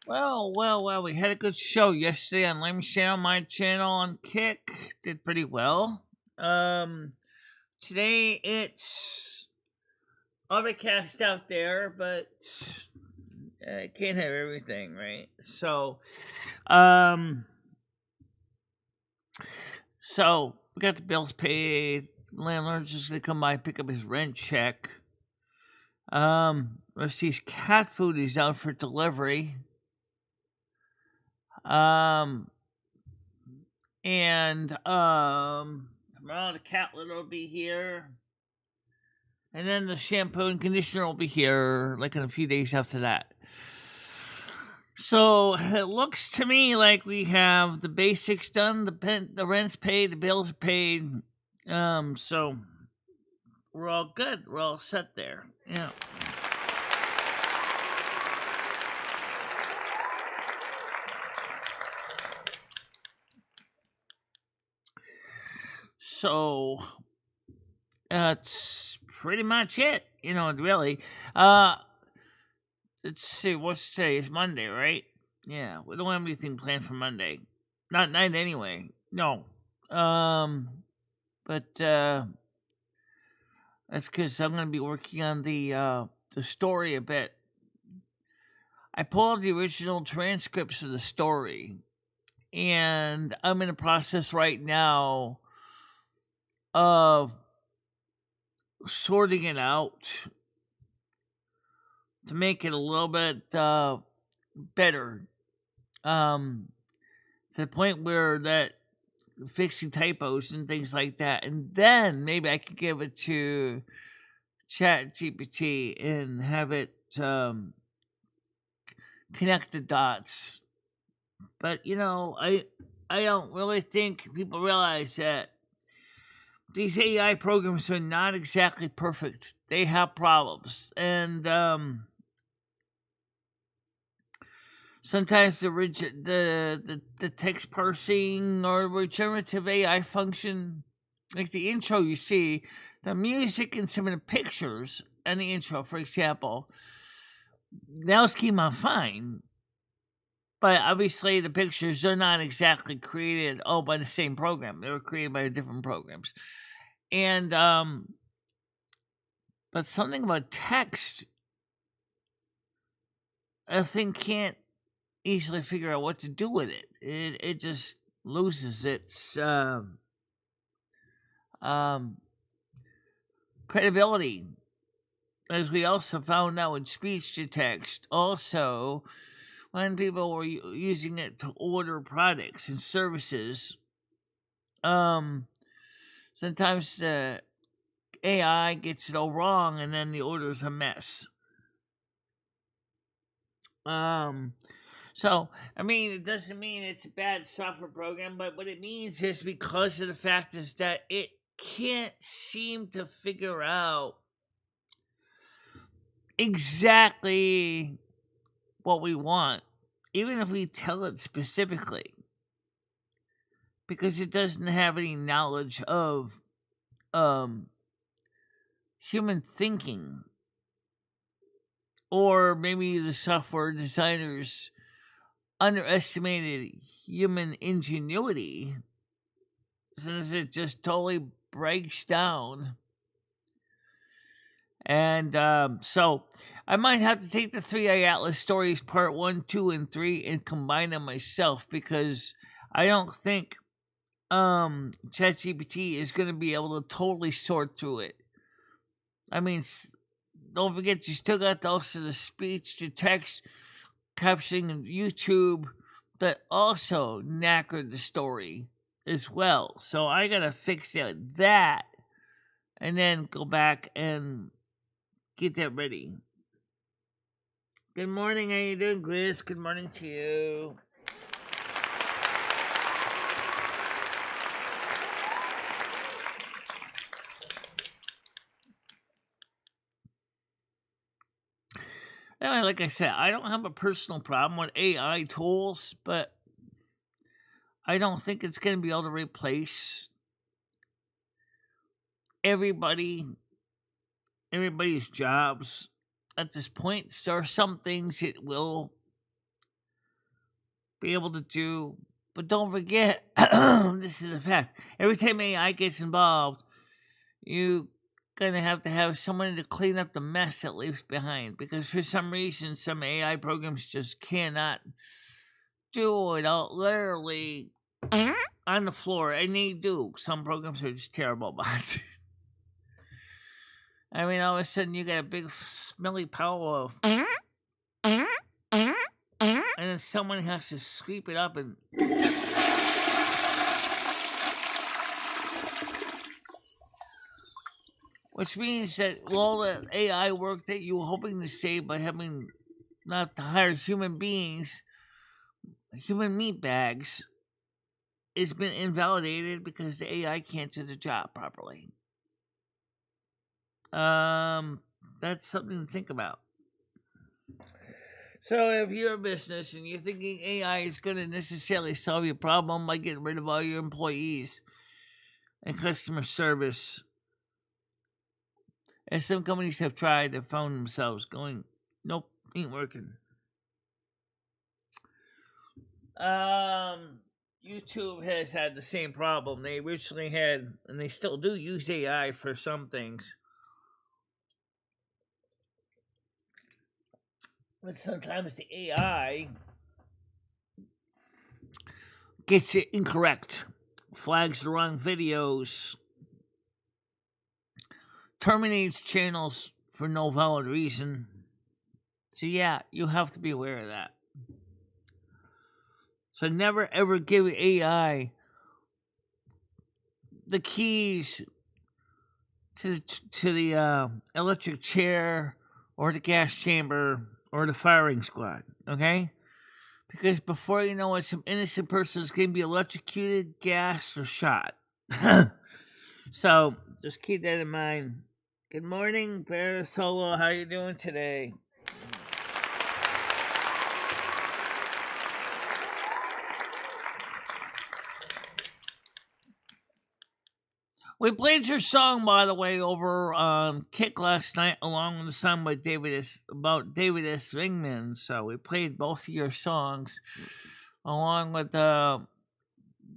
Well, we had a good show yesterday on Lame's channel, my channel on Kick. Did pretty well. Today it's overcast out there, but I can't have everything, right? So we got the bills paid. Landlord's just gonna come by, pick up his rent check. His cat food is out for delivery. Tomorrow the cat litter will be here. And then the shampoo and conditioner will be here like in a few days after that. So it looks to me like we have the basics done, the rent's paid, the bills are paid. So we're all good. We're all set there. Yeah. So that's pretty much it, really. Let's see, what's today? It's Monday, right? Yeah, we don't have anything planned for Monday. Not night anyway. No. But that's because I'm gonna be working on the story a bit. I pulled the original transcripts of the story, and I'm in the process right now of sorting it out to make it a little bit better, to the point where that fixing typos and things like that, and then maybe I could give it to Chat GPT and have it connect the dots. But I don't really think people realize that these AI programs are not exactly perfect. They have problems, and sometimes the text parsing or regenerative AI function, like the intro you see, the music and some of the pictures and the intro, for example, those came out fine. But obviously the pictures are not exactly created by the same program. They were created by different programs. And but something about text, a thing can't easily figure out what to do with it. It just loses its credibility, as we also found out with speech to text. Also, when people were using it to order products and services, sometimes the AI gets it all wrong, and then the order's a mess. So, I mean, it doesn't mean it's a bad software program, but what it means is because of the fact is that it can't seem to figure out exactly what we want, even if we tell it specifically, because it doesn't have any knowledge of human thinking, or maybe the software designers underestimated human ingenuity, since it just totally breaks down. And so I might have to take the 3i Atlas stories part 1, 2, and 3 and combine them myself, because I don't think ChatGPT is going to be able to totally sort through it. I mean, don't forget, you still got also the speech to text captioning in YouTube that also knackered the story as well. So I gotta fix that and then go back and get that ready. Good morning, how you doing, Chris? Good morning to you. Anyway, like I said, I don't have a personal problem with AI tools, but I don't think it's going to be able to replace everybody's jobs at this point. There are some things it will be able to do. But don't forget, this is a fact. Every time AI gets involved, you gonna have to have someone to clean up the mess it leaves behind. Because for some reason, some AI programs just cannot do it out literally on the floor, and they do. Some programs are just terrible about it. I mean, all of a sudden you got a big smelly pile of, and then someone has to sweep it up and. Which means that all the AI work that you were hoping to save by having not to hire human beings, human meat bags, has been invalidated because the AI can't do the job properly. That's something to think about. So if you're a business and you're thinking AI is going to necessarily solve your problem by getting rid of all your employees and customer service, as some companies have tried, have found themselves going, nope, ain't working. YouTube has had the same problem. They originally had, and they still do use AI for some things. But sometimes the AI gets it incorrect, flags the wrong videos, terminates channels for no valid reason. So yeah, you have to be aware of that. So never ever give AI the keys to the electric chair or the gas chamber or the firing squad, okay? Because before you know it, some innocent person is going to be electrocuted, gassed, or shot. So just keep that in mind. Good morning, Bear Solo. How you doing today? We played your song, by the way, over on Kick last night, along with the song by David S. Ringman. So we played both of your songs, along with the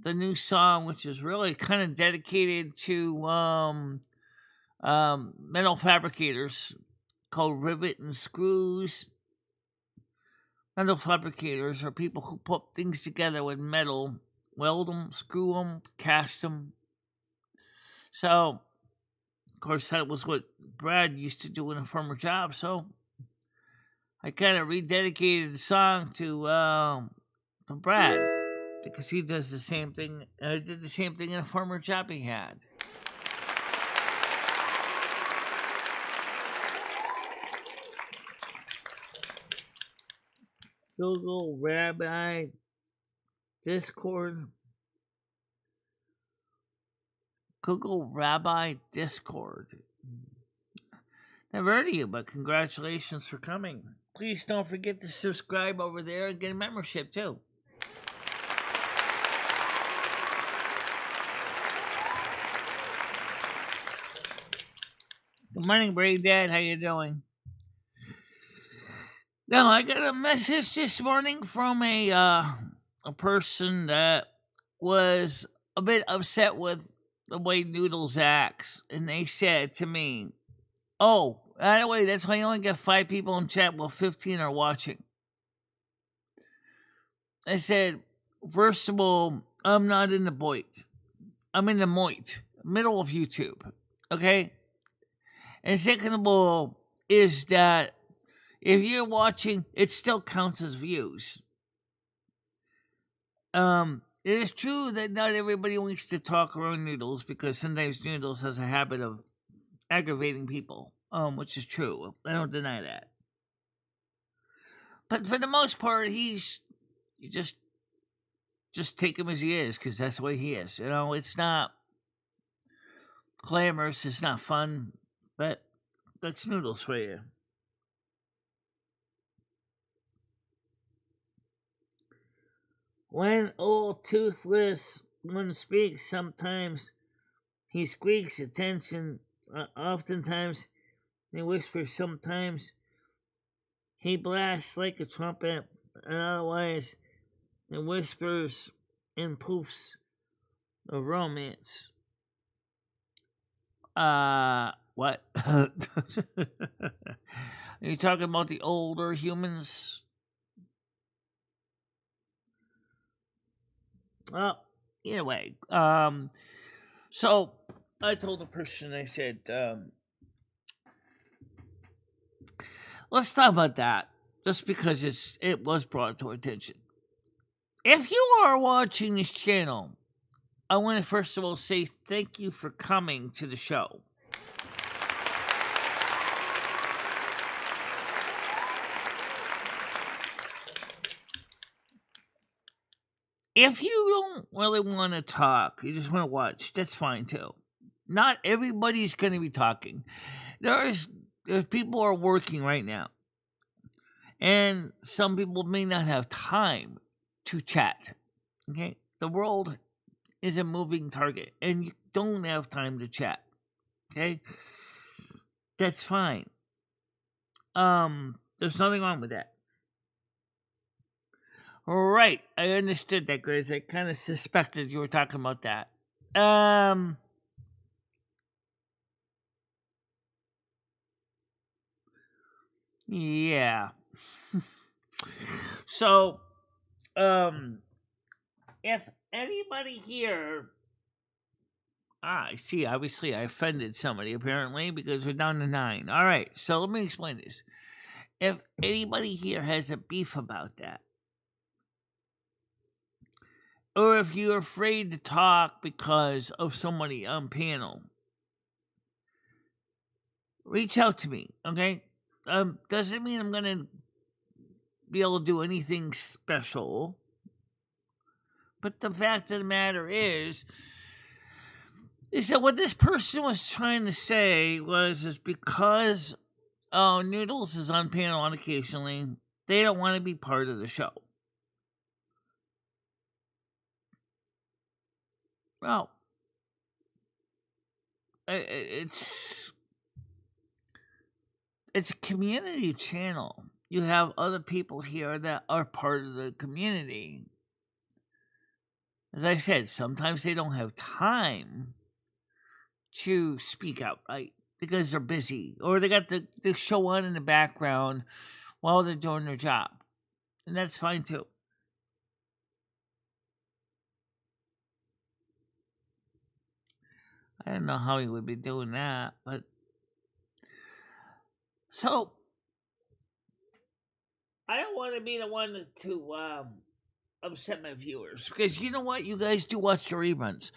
new song, which is really kind of dedicated to metal fabricators, called Rivet and Screws. Metal fabricators are people who put things together with metal, weld them, screw them, cast them. So, of course, that was what Brad used to do in a former job. So, I kind of rededicated the song to Brad because he does the same thing. Did the same thing in a former job he had. Google Rabbi Discord. Google Rabbi Discord. Never heard of you, but congratulations for coming. Please don't forget to subscribe over there and get a membership too. Good morning, Brave Dad. How you doing? Now, I got a message this morning from a person that was a bit upset with the way Noodles acts, and they said to me, "Oh, by the way, that's why you only got 5 people in chat while 15 are watching." I said, first of all, I'm not in the Boit. I'm in the Moit, middle of YouTube, okay? And second of all, is that if you're watching, it still counts as views. It is true that not everybody wants to talk around Noodles because sometimes Noodles has a habit of aggravating people, which is true. I don't deny that. But for the most part, you just take him as he is because that's the way he is. You know, it's not glamorous, it's not fun, but that's Noodles for you. When old toothless one speaks, sometimes he squeaks attention. Oftentimes he whispers. Sometimes he blasts like a trumpet, and otherwise and whispers and poofs of romance. What? Are you talking about the older humans? Well, either way. So I told the person, I said, let's talk about that, just because it was brought to our attention. If you are watching this channel, I want to first of all say thank you for coming to the show. If you don't really want to talk, you just want to watch, that's fine too. Not everybody's going to be talking. There's people are working right now. And some people may not have time to chat. Okay? The world is a moving target, and you don't have time to chat. Okay? That's fine. There's nothing wrong with that. Right, I understood that, Grace. I kind of suspected you were talking about that. Yeah. So, if anybody here, I see. Obviously, I offended somebody apparently because we're down to 9. All right, so let me explain this. If anybody here has a beef about that, or if you're afraid to talk because of somebody on panel, reach out to me, okay? Doesn't mean I'm gonna be able to do anything special, but the fact of the matter is that what this person was trying to say is because Noodles is on panel on occasionally, they don't want to be part of the show. Well, it's a community channel. You have other people here that are part of the community. As I said, sometimes they don't have time to speak out, right? Because they're busy, or they got the show on in the background while they're doing their job. And that's fine too. I don't know how he would be doing that, but so I don't want to be the one to upset my viewers, because you know what, you guys do watch the reruns.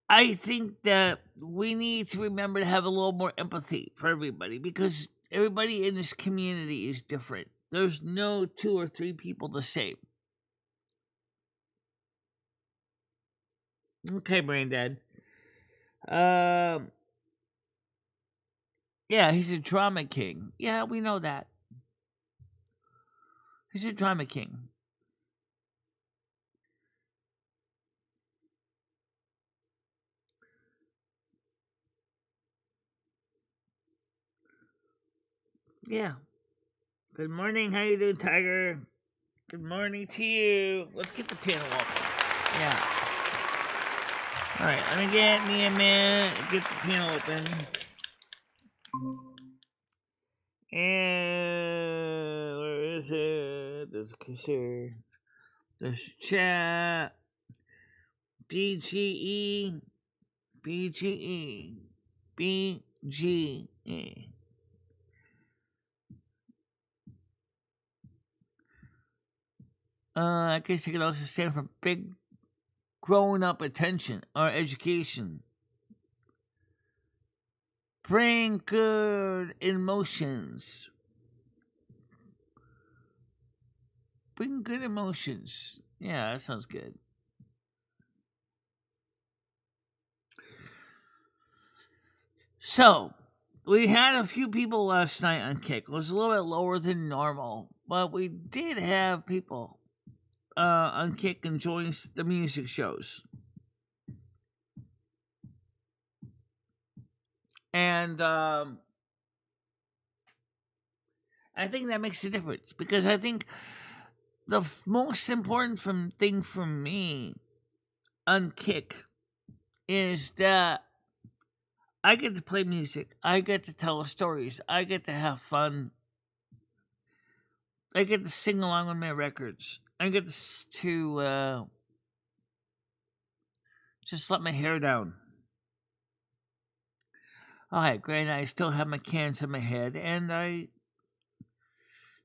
I think that we need to remember to have a little more empathy for everybody, because everybody in this community is different. There's no 2 or 3 people the same. Okay, Brandon. Yeah, he's a drama king. Yeah, we know that. He's a drama king. Yeah. Good morning. How you doing, Tiger? Good morning to you. Let's get the panel open. Yeah. All right. Let me get me a minute. Get the panel open. And where is it? There's a cashier. There's chat. BGE. BGE. BGE. I guess you could also stand for big grown up attention or education. Bring good emotions. Bring good emotions. Yeah, that sounds good. So, we had a few people last night on Kick. It was a little bit lower than normal, but we did have people on Kick enjoying the music shows. And I think that makes a difference, because I think the most important thing for me on Kick is that I get to play music. I get to tell stories. I get to have fun. I get to sing along with my records. I get to just let my hair down. Alright, granted, I still have my cans in my head, and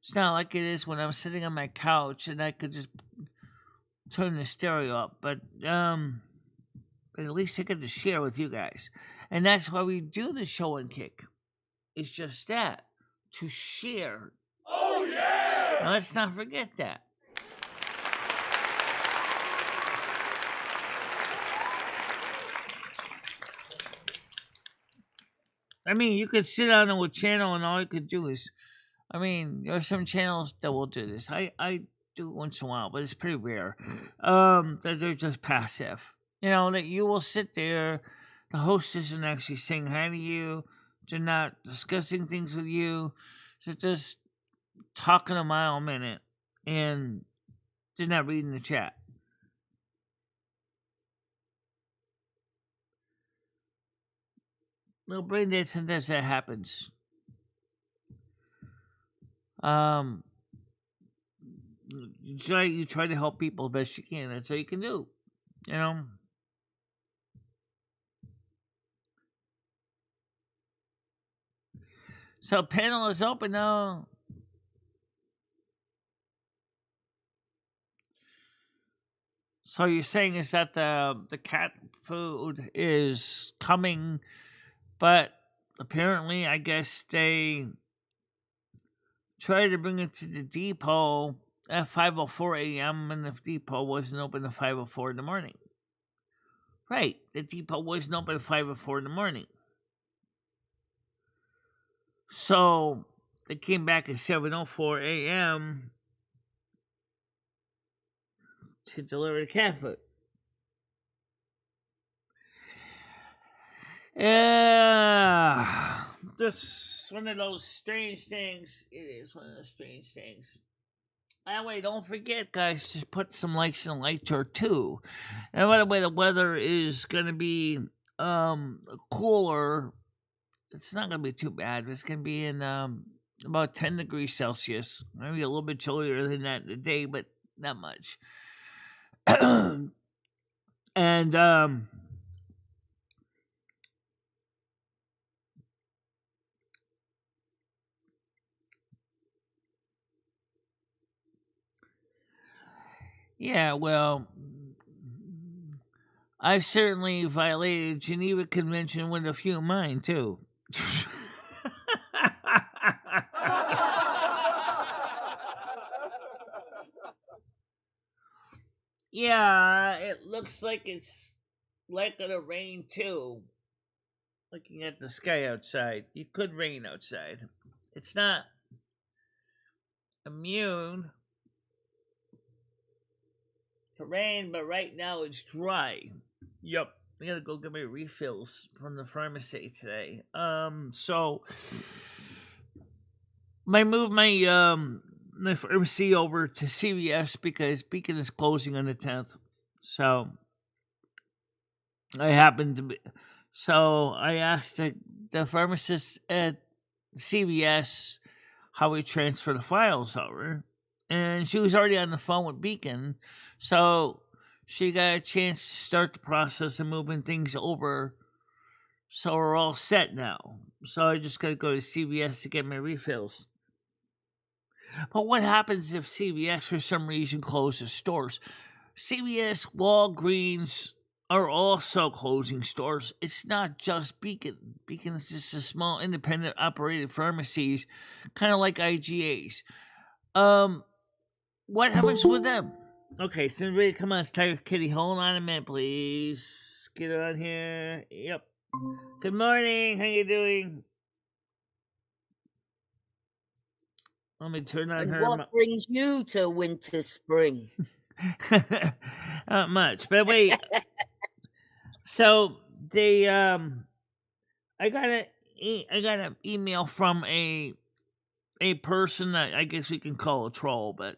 it's not like it is when I'm sitting on my couch and I could just turn the stereo up, but at least I get to share with you guys. And that's why we do the show and Kick. It's just that, to share. Oh, yeah! Now, let's not forget that. I mean, you could sit on a channel and all you could do is, I mean, there are some channels that will do this. I do it once in a while, but it's pretty rare. That they're just passive. You know, that you will sit there, the host isn't actually saying hi to you, they're not discussing things with you, they're just talking a mile a minute, and they're not reading the chat. Little brain dead, sometimes that happens. You try to help people the best you can. That's all you can do. You know. So panel is open now. So you're saying is that the cat food is coming, but apparently I guess they tried to bring it to the depot at 5:04 a.m. and the depot wasn't open at 5:04 in the morning. Right, the depot wasn't open at 5:04 in the morning. So they came back at 7:04 a.m. to deliver the cat food. Yeah, this one of those strange things. It is one of those strange things. Anyway, don't forget, guys, just put some likes in the like chart too. And by the way, the weather is gonna be cooler. It's not gonna be too bad. It's gonna be in about 10 degrees Celsius. Maybe a little bit chillier than that today, but not much. And yeah, well, I certainly violated Geneva Convention with a few of mine too. Yeah, it looks like it's likely to rain too. Looking at the sky outside, it could rain outside. It's not immune to rain, but right now it's dry. Yep. I gotta go get my refills from the pharmacy today. So I moved my pharmacy over to CVS because Beacon is closing on the 10th. So I happened to be. So I asked the pharmacist at CVS how we transfer the files over, and she was already on the phone with Beacon, so she got a chance to start the process of moving things over. So we're all set now. So I just gotta go to CVS to get my refills. But what happens if CVS for some reason closes stores? CVS, Walgreens are also closing stores. It's not just Beacon. Beacon is just a small independent operated pharmacies, kind of like IGAs. What happens with them? Okay, so everybody come on, Tiger Kitty. Hold on a minute, please. Get on here. Yep. Good morning. How you doing? Let me turn on And her. what brings you to winter spring? Not much, but wait. So they I got an email from a person that I guess we can call a troll, but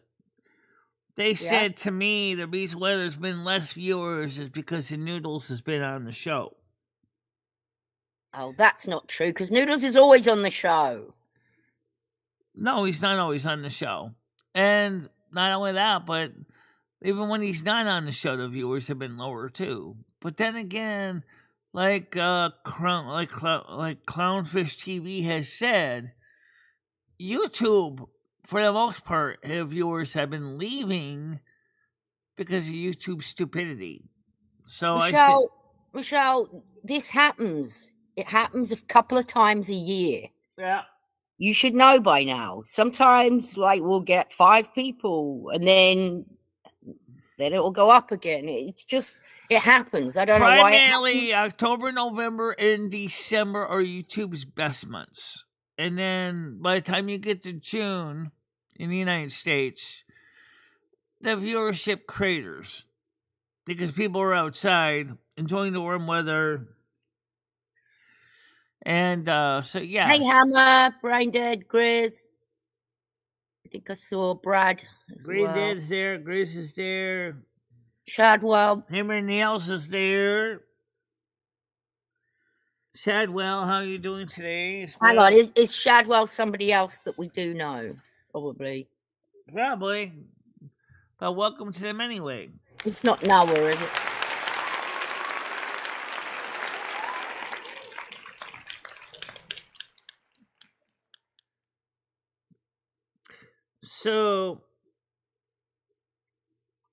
They said to me the reason why there's been less viewers is because the Noodles has been on the show. Oh, that's not true, because Noodles is always on the show. No, he's not always on the show. And not only that, but even when he's not on the show, the viewers have been lower too. But then again, like Clownfish TV has said, YouTube, for the most part, viewers have been leaving because of YouTube's stupidity. So Michelle, this happens. It happens a couple of times a year. Yeah. You should know by now. Sometimes, like, we'll get 5 people, and then it will go up again. It's just, it happens. I don't know why. Primarily, October, November, and December are YouTube's best months. And then by the time you get to June in the United States, the viewership craters because people are outside enjoying the warm weather. And so, yeah. Hey, Hammer, Braindead, Grizz. I think I saw Brad. Braindead's there, Grizz is there. Shadwell. Hammer Nails is there. Shadwell, how are you doing today? Hang on, is Shadwell somebody else that we do know? Probably. But welcome to them anyway. It's not Noah, is it? So,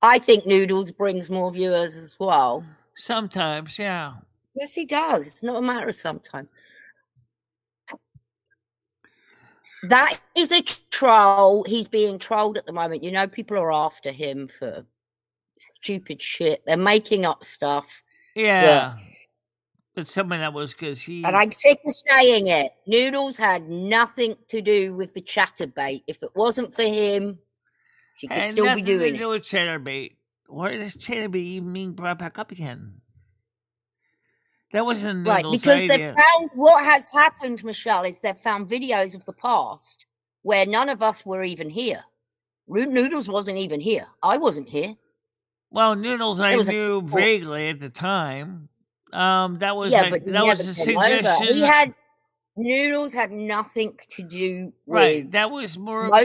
I think Noodles brings more viewers as well. Sometimes, yeah. Yes, he does. It's not a matter of sometimes. That is a troll. He's being trolled at the moment. You know, people are after him for stupid shit. They're making up stuff. Yeah. But something that was because he... And I'm sick of saying it. Noodles had nothing to do with the chatterbait. If it wasn't for him, she could still be doing it. Nothing to do with chatterbait. Why does chatterbait even being brought back up again? That wasn't Noodles' because idea. they've found what has happened, Michelle, is they've found videos of the past where none of us were even here. Noodles wasn't even here. I wasn't here. Well, Noodles I knew vaguely at the time. That was a suggestion. Noodles had nothing to do with... Right, that was more of the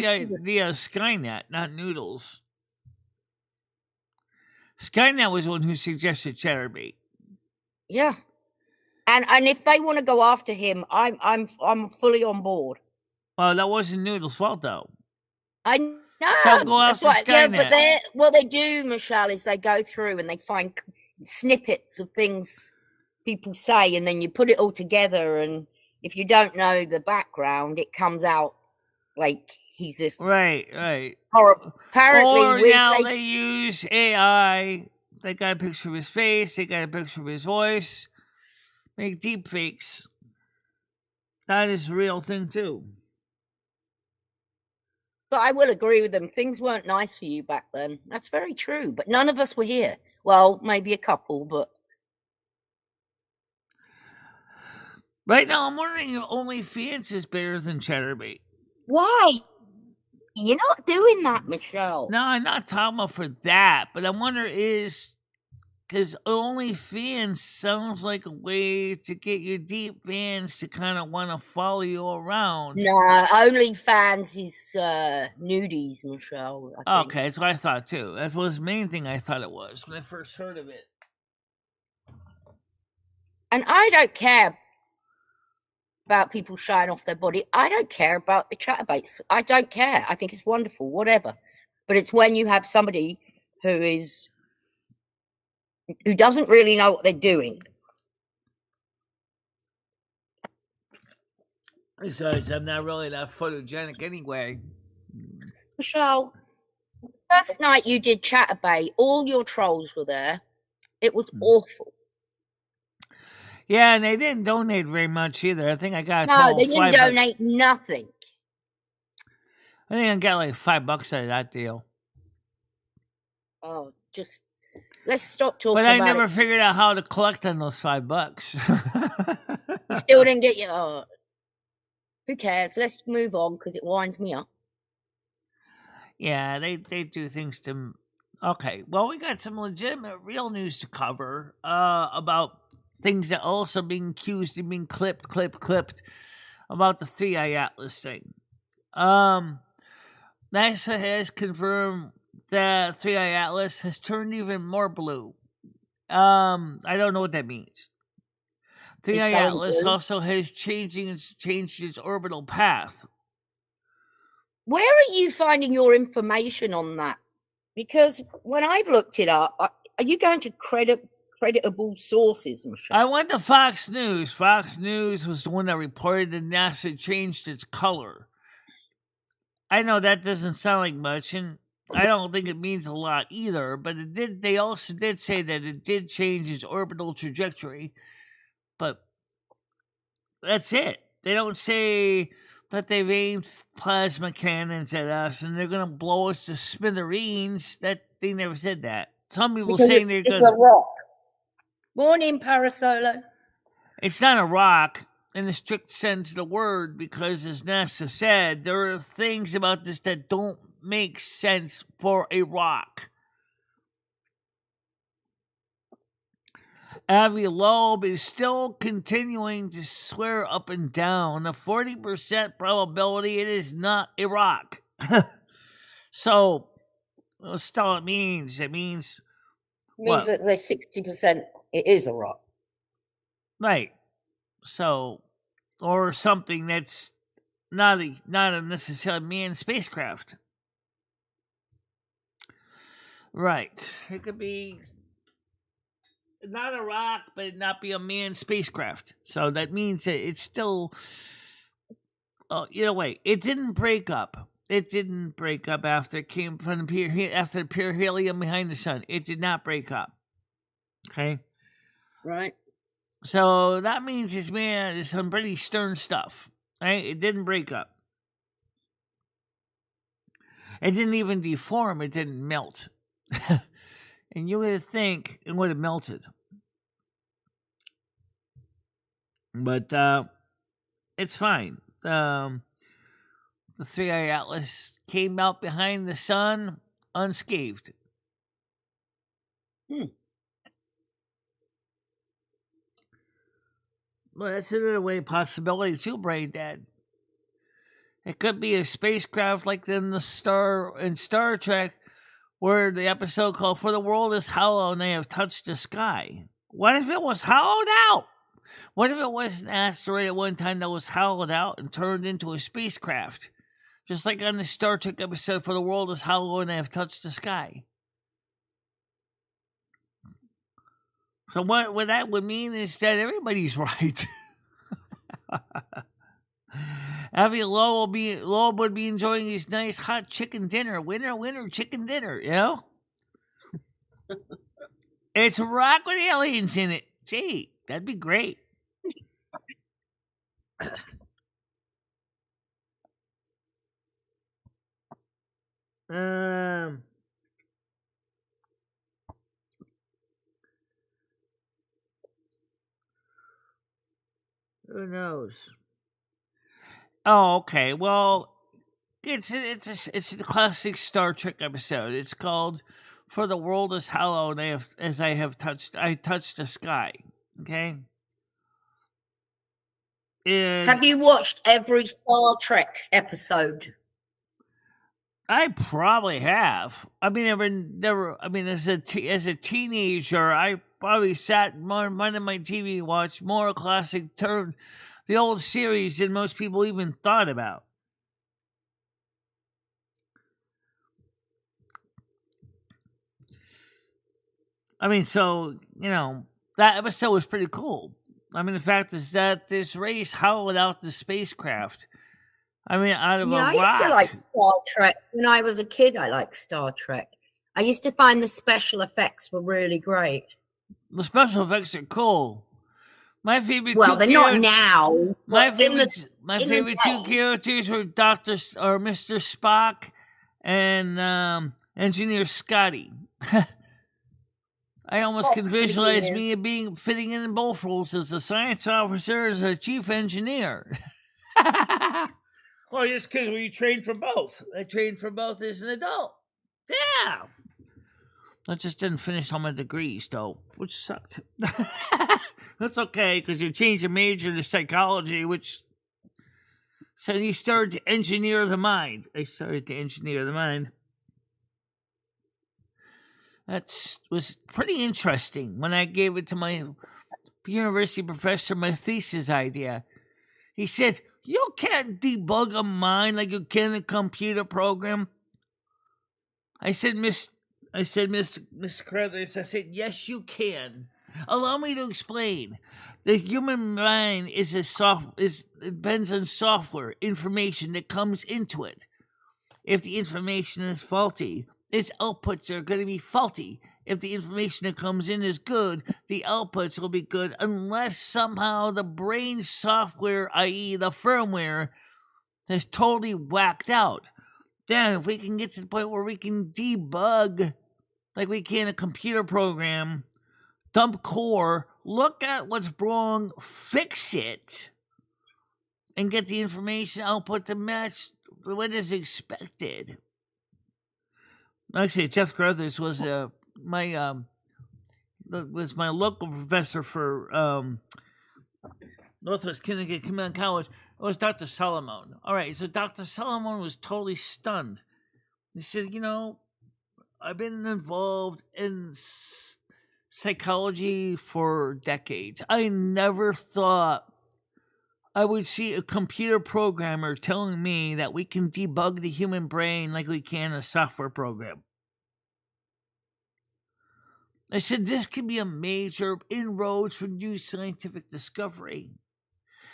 Skynet, not Noodles. Skynet was the one who suggested chatterbait. Yeah. And if they want to go after him, I'm fully on board. Well, that wasn't Noodles' fault, though. I know. So go after Skynet. Yeah, but what they do, Michelle, is they go through and they find snippets of things people say, and then you put it all together. And if you don't know the background, it comes out like he's this. Right. Apparently, they use AI. They got a picture of his face. They got a picture of his voice. Make deep fakes. That is a real thing too. But I will agree with them. Things weren't nice for you back then. That's very true. But none of us were here. Well, maybe a couple, but... Right now, I'm wondering if OnlyFans is better than chatterbait. Why? You're not doing that, Michelle. No, I'm not talking about for that. But I wonder because OnlyFans sounds like a way to get your deep fans to kind of want to follow you around. No, OnlyFans is nudies, Michelle. Okay, that's what I thought too. That was the main thing I thought it was when I first heard of it. And I don't care about people showing off their body. I don't care about the chatterbaits. I don't care. I think it's wonderful, whatever. But it's when you have somebody who doesn't really know what they're doing. Besides, I'm not really that photogenic anyway. Michelle, first night you did Chatterbait, all your trolls were there. It was awful. Yeah, and they didn't donate very much either. I think I got they didn't donate nothing. I think I got like $5 out of that deal. Oh, just let's stop talking about it. But I never figured out how to collect on those $5. You still didn't get your... who cares? Let's move on because it winds me up. Yeah, they do things to. Okay, well, we got some legitimate, real news to cover about things that also being accused of being clipped about the 3i Atlas thing. NASA has confirmed that 3i Atlas has turned even more blue. I don't know what that means. 3i Atlas also has changed its orbital path. Where are you finding your information on that? Because when I've looked it up, are you going to creditable sources, Michelle? I went to Fox News. Fox News was the one that reported that NASA changed its color. I know that doesn't sound like much, and I don't think it means a lot either, but it did. They also did say that it did change its orbital trajectory, but that's it. They don't say that they've aimed plasma cannons at us and they're going to blow us to smithereens. That they never said that. Some people saying they're going to. It's a rock. Morning, Parasolo. It's not a rock in the strict sense of the word, because as NASA said, there are things about this that don't make sense for a rock. Avi Loeb is still continuing to swear up and down a 40% probability it is not a rock. So, that's all it means. It means that there's 60% it is a rock. Right. So, or something that's not a necessarily manned spacecraft. Right. It could be not a rock, but not be a manned spacecraft. So that means that it's still. Either way, it didn't break up. It didn't break up after it came from after the pure helium behind the sun. It did not break up. Okay. Right. So that means it's some pretty stern stuff. Right? It didn't break up. It didn't even deform. It didn't melt. And you would think it would have melted. But it's fine. The 3i Atlas came out behind the sun unscathed. Well, that's another way possibility too, Brain Dad. It could be a spacecraft like in Star Trek, where the episode called "For the World is Hollow" and they have touched the sky. What if it was hollowed out? What if it was an asteroid at one time that was hollowed out and turned into a spacecraft? Just like on the Star Trek episode, "For the World is Hollow and they have touched the sky." So what that would mean is that everybody's right. Avi Loeb would be enjoying his nice hot chicken dinner. Winner, chicken dinner, you know? It's a rock with aliens in it. Gee, that'd be great. Who knows? Oh, okay. Well, it's a classic Star Trek episode. It's called "For the World is Hollow," and I touched the sky. Okay. And have you watched every Star Trek episode? I probably have. I mean, never. I mean, as a teenager, I probably sat in front of my TV, watched more classic the old series than most people even thought about. I mean, so that episode was pretty cool. I mean, the fact is that this race hollowed out the spacecraft. I mean, out of a rock. I used to like Star Trek. When I was a kid, I liked Star Trek. I used to find the special effects were really great. The special effects are cool. My favorite. Well, they're not now. My favorite two characters were Mr. Spock and Engineer Scotty. I almost can visualize me fitting in both roles as a science officer, as a chief engineer. Well, just because we trained for both. I trained for both as an adult. Yeah. I just didn't finish all my degrees, though, which sucked. That's okay, because you changed your major to psychology, which... So you started to engineer the mind. I started to engineer the mind. That was pretty interesting when I gave it to my university professor, my thesis idea. He said, "You can't debug a mind like you can a computer program." I said, Miss Carruthers, I said, "Yes, you can. Allow me to explain. The human mind depends on software, information that comes into it. If the information is faulty, its outputs are going to be faulty. If the information that comes in is good, the outputs will be good unless somehow the brain software, i.e. the firmware, is totally whacked out. Then if we can get to the point where we can debug like we can a computer program, dump core, look at what's wrong, fix it, and get the information output to match what is expected." Actually, Jeff Carruthers was my local professor for Northwest Connecticut Community College. It was Dr. Solomon. All right, so Dr. Solomon was totally stunned. He said, "I've been involved in psychology for decades. I never thought I would see a computer programmer telling me that we can debug the human brain like we can a software program." I said, "This could be a major inroad for new scientific discovery.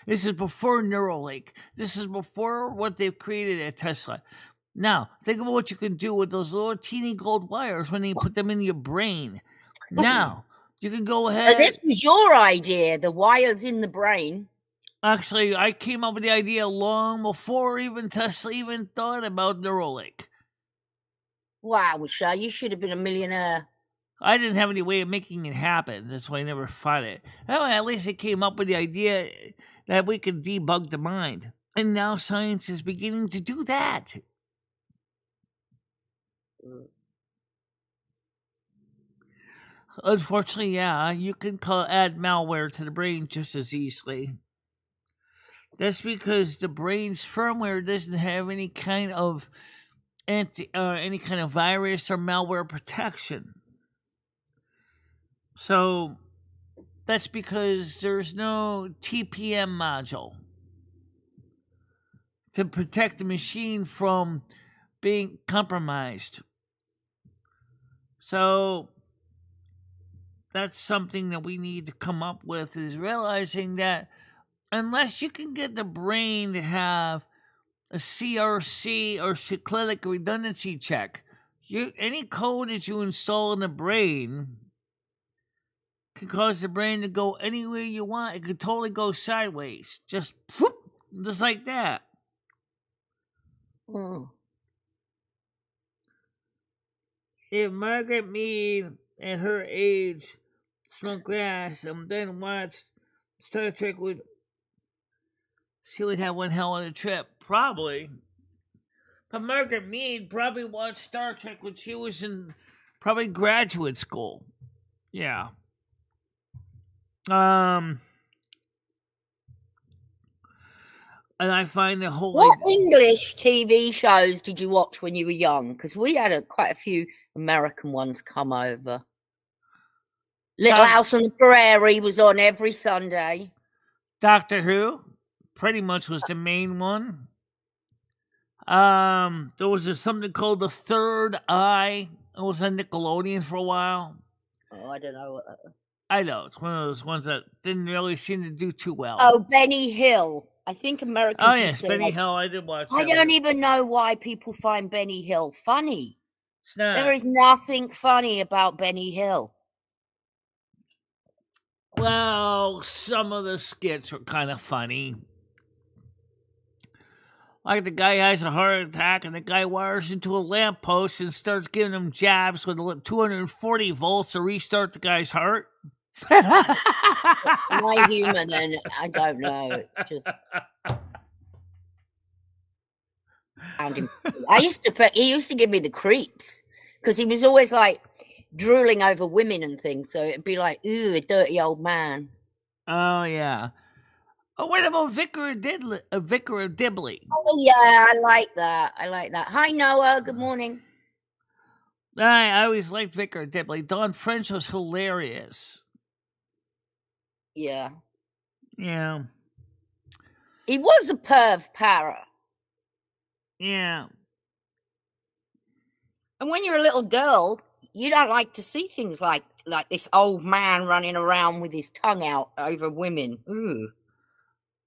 This is before Neuralink. This is before what they've created at Tesla. Now, think about what you can do with those little teeny gold wires when you put them in your brain. Now, you can go So ahead..." this was your idea, the wires in the brain. Actually, I came up with the idea long before even Tesla even thought about Neuralink. Wow, Michelle, you should have been a millionaire. I didn't have any way of making it happen. That's why I never fought it. Anyway, at least I came up with the idea that we could debug the mind. And now science is beginning to do that. Unfortunately, yeah, you can add malware to the brain just as easily. That's because the brain's firmware doesn't have any kind of virus or malware protection. So that's because there's no TPM module to protect the machine from being compromised. So that's something that we need to come up with, is realizing that unless you can get the brain to have a CRC or cyclic redundancy check, any code that you install in the brain can cause the brain to go anywhere you want. It could totally go sideways. Just like that. If Margaret Mead at her age smoked grass and then watched Star Trek, she would have one hell of a trip. Probably. But Margaret Mead probably watched Star Trek when she was in probably graduate school. Yeah. And I find the whole... What English TV shows did you watch when you were young? Because we had quite a few American ones come over. Little House on the Prairie was on every Sunday. Doctor Who pretty much was the main one. There was something called The Third Eye. It was on Nickelodeon for a while. Oh, I don't know what that is. I know, it's one of those ones that didn't really seem to do too well. Oh, Benny Hill. I think Americans... Oh, yes, Benny Hill. I did watch that. I don't even know why people find Benny Hill funny. It's not. There is nothing funny about Benny Hill. Well, some of the skits were kind of funny. Like the guy has a heart attack and the guy wires into a lamppost and starts giving him jabs with 240 volts to restart the guy's heart. My humor, then, I don't know. It's just... found him. He used to give me the creeps because he was always like drooling over women and things. So it'd be like, ooh, a dirty old man. Oh yeah. Oh, what about Vicar of Dibley? Oh yeah, I like that. Hi Noah, good morning. I always liked Vicar of Dibley. Don French was hilarious. Yeah. Yeah. He was a perv para. Yeah. And when you're a little girl, you don't like to see things like this old man running around with his tongue out over women. Ooh.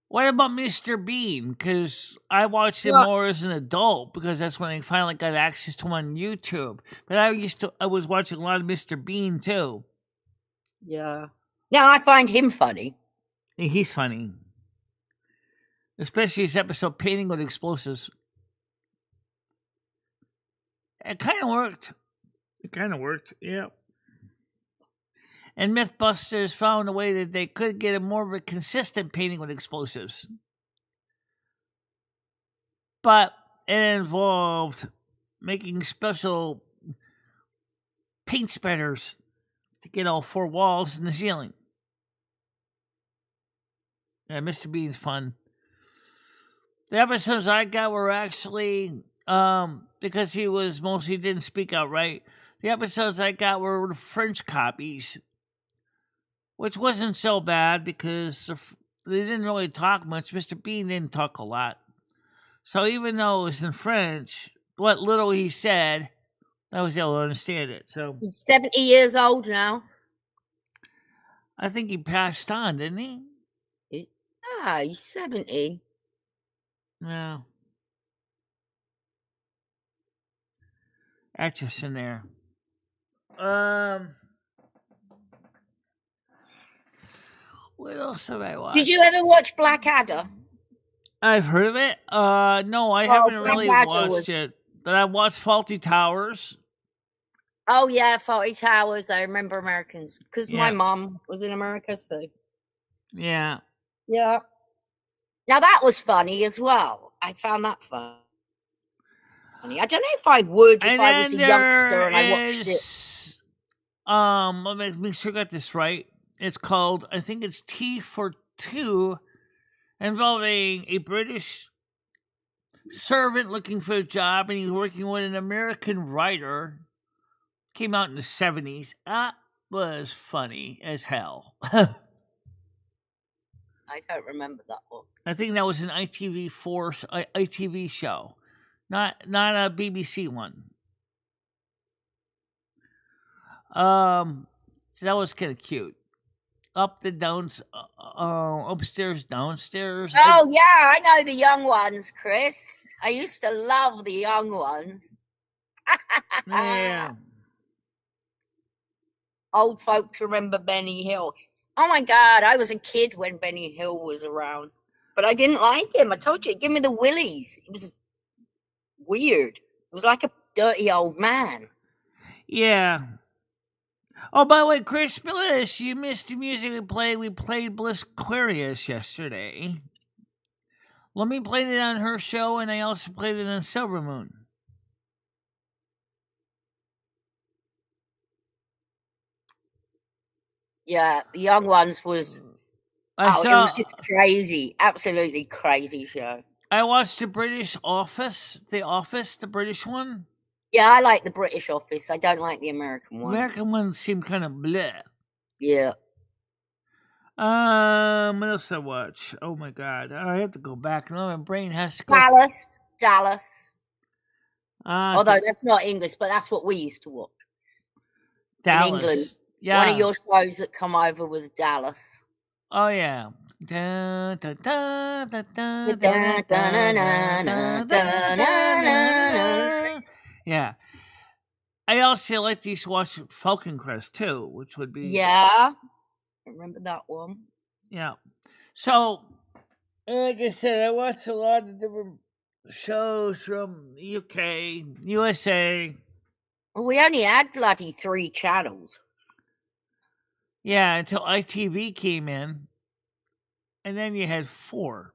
What about Mr. Bean? Because I watched him more as an adult because that's when I finally got access to him on YouTube. But I was watching a lot of Mr. Bean too. Yeah. Now I find him funny. He's funny. Especially his episode Painting with Explosives. It kind of worked. Yeah. And Mythbusters found a way that they could get a more of a consistent painting with explosives. But it involved making special paint spreaders to get all four walls and the ceiling. Yeah, Mr. Bean's fun. The episodes I got were actually, because he didn't speak out right, the episodes I got were French copies, which wasn't so bad because they didn't really talk much. Mr. Bean didn't talk a lot. So even though it was in French, what little he said, I was able to understand it. So he's 70 years old now. I think he passed on, didn't he? He's 70. Yeah. Atchison there. What else have I watched? Did you ever watch Blackadder? I've heard of it. No, I haven't really watched it. But I watched Faulty Towers. Oh yeah, Faulty Towers. I remember Americans because my mom was in America, so yeah. Yeah. Now that was funny as well. I found that funny. I don't know if I would if I was a youngster and I watched it. Let me make sure I got this right. It's called, I think it's T for Two, involving a British servant looking for a job, and he's working with an American writer. Came out in the 70s. That was funny as hell. I don't remember that one. I think that was an ITV show, not a BBC one. So that was kind of cute. Upstairs, downstairs. Oh yeah, I know the young ones, Chris. I used to love the young ones. Yeah. Old folks remember Benny Hill. Oh my God, I was a kid when Benny Hill was around, but I didn't like him. I told you, give me the willies. It was weird. It was like a dirty old man. Yeah. Oh, by the way, Chris Bliss, you missed the music we played. We played Bliss Aquarius yesterday. Let me play it on her show, and I also played it on Silver Moon. Yeah, the young ones was. It was just crazy, absolutely crazy show. I watched the British Office, the British one. Yeah, I like the British Office. I don't like the American one. American one seemed kind of bleh. Yeah. What else I watch? Oh my God, I have to go back. Now my brain has to go. Dallas. Although that's not English, but that's what we used to watch. Dallas. In England. Yeah. One of your shows that come over was Dallas. Oh yeah. Yeah. I also like to watch Falcon Crest too, which would be. Yeah. I remember that one. Yeah. So, like I said, I watched a lot of different shows from UK, USA. Well, we only had bloody 3 channels. Yeah, until ITV came in. And then you had 4.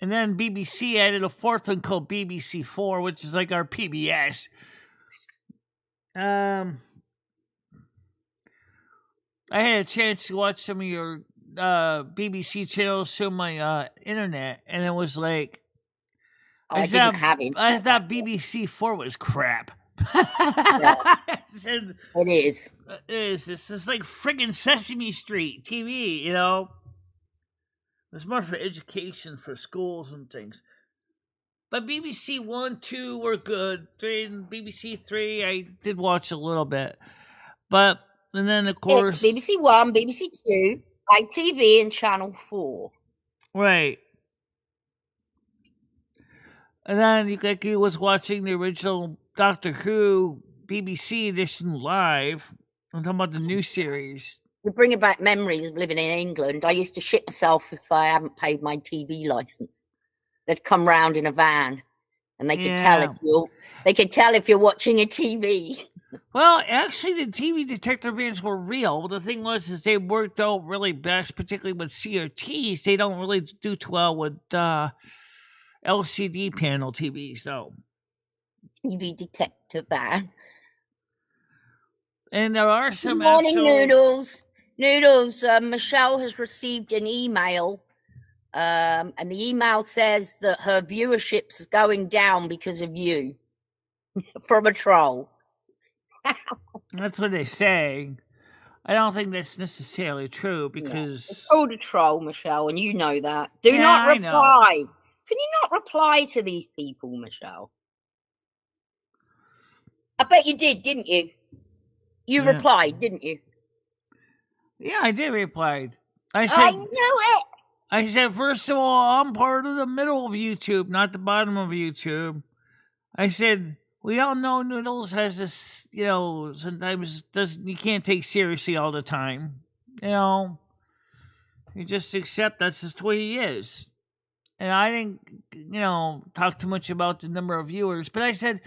And then BBC added a fourth one called BBC4, which is like our PBS. I had a chance to watch some of your BBC channels through my internet, and it was like I didn't have it. I thought BBC4 was crap. Yeah. Said, It is. This is like friggin' Sesame Street TV, you know? It's more for education for schools and things. But BBC 1, 2 were good. 3 and BBC 3, I did watch a little bit. But, and then of course... It's BBC 1, BBC 2, ITV, and Channel 4. Right. And then you was watching the original Doctor Who BBC edition live. I'm talking about the new series. We're bringing back memories of living in England. I used to shit myself if I hadn't paid my TV license. They'd come round in a van, and they could tell if you're watching a TV. Well, actually, the TV detector vans were real. The thing was, is they worked out really best, particularly with CRTs. They don't really do too well with LCD panel TVs, though. TV detector van. And there are some. Good morning, Noodles. Noodles, Michelle has received an email, and the email says that her viewership's going down because of you, from a troll. That's what they say. I don't think that's necessarily true because... It's called a troll, Michelle, and you know that. Do not reply. Can you not reply to these people, Michelle? I bet you did, didn't you? You replied, didn't you? Yeah, I did reply. I knew it. I said, first of all, I'm part of the middle of YouTube, not the bottom of YouTube. I said, we all know Noodles has this, you know, sometimes you can't take seriously all the time. You know, you just accept that's just the way he is. And I didn't, you know, talk too much about the number of viewers, but I said,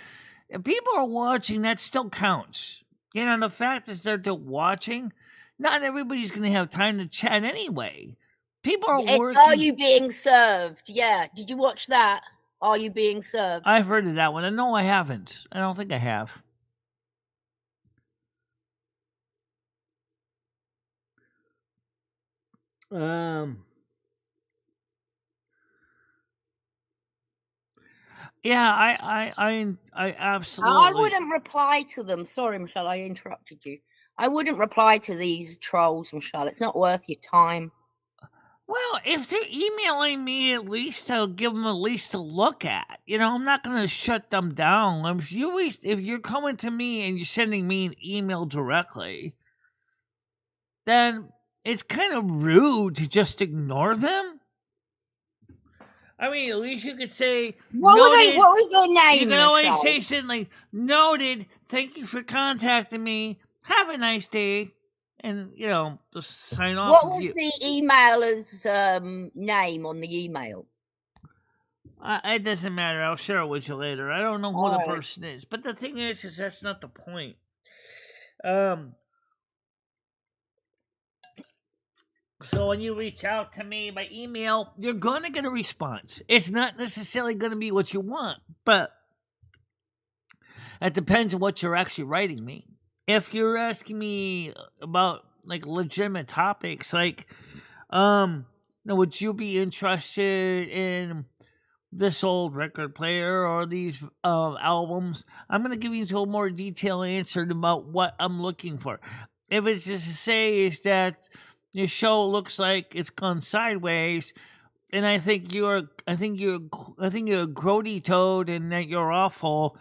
if people are watching, that still counts. You know, the fact is they're watching. Not everybody's going to have time to chat anyway. People are working. Are You Being Served? Yeah. Did you watch that? Are You Being Served? I've heard of that one. And no, I haven't. I don't think I have. Yeah, I absolutely. I wouldn't reply to them. Sorry, Michelle, I interrupted you. I wouldn't reply to these trolls, Michelle. It's not worth your time. Well, if they're emailing me, at least I'll give them at least a look at. You know, I'm not going to shut them down. If you're coming to me and you're sending me an email directly, then it's kind of rude to just ignore them. I mean, at least you could say, what was their name? You can always say something like, noted, thank you for contacting me. Have a nice day. And, you know, just sign off. What was the emailer's name on the email? It doesn't matter. I'll share it with you later. I don't know who the person is. But the thing is that's not the point. So when you reach out to me by email, you're going to get a response. It's not necessarily going to be what you want, but it depends on what you're actually writing me. If you're asking me about like legitimate topics, like, would you be interested in this old record player or these albums? I'm going to give you a more detailed answer about what I'm looking for. If it's just to say is that your show looks like it's gone sideways, and I think you're a grody toad and that you're awful,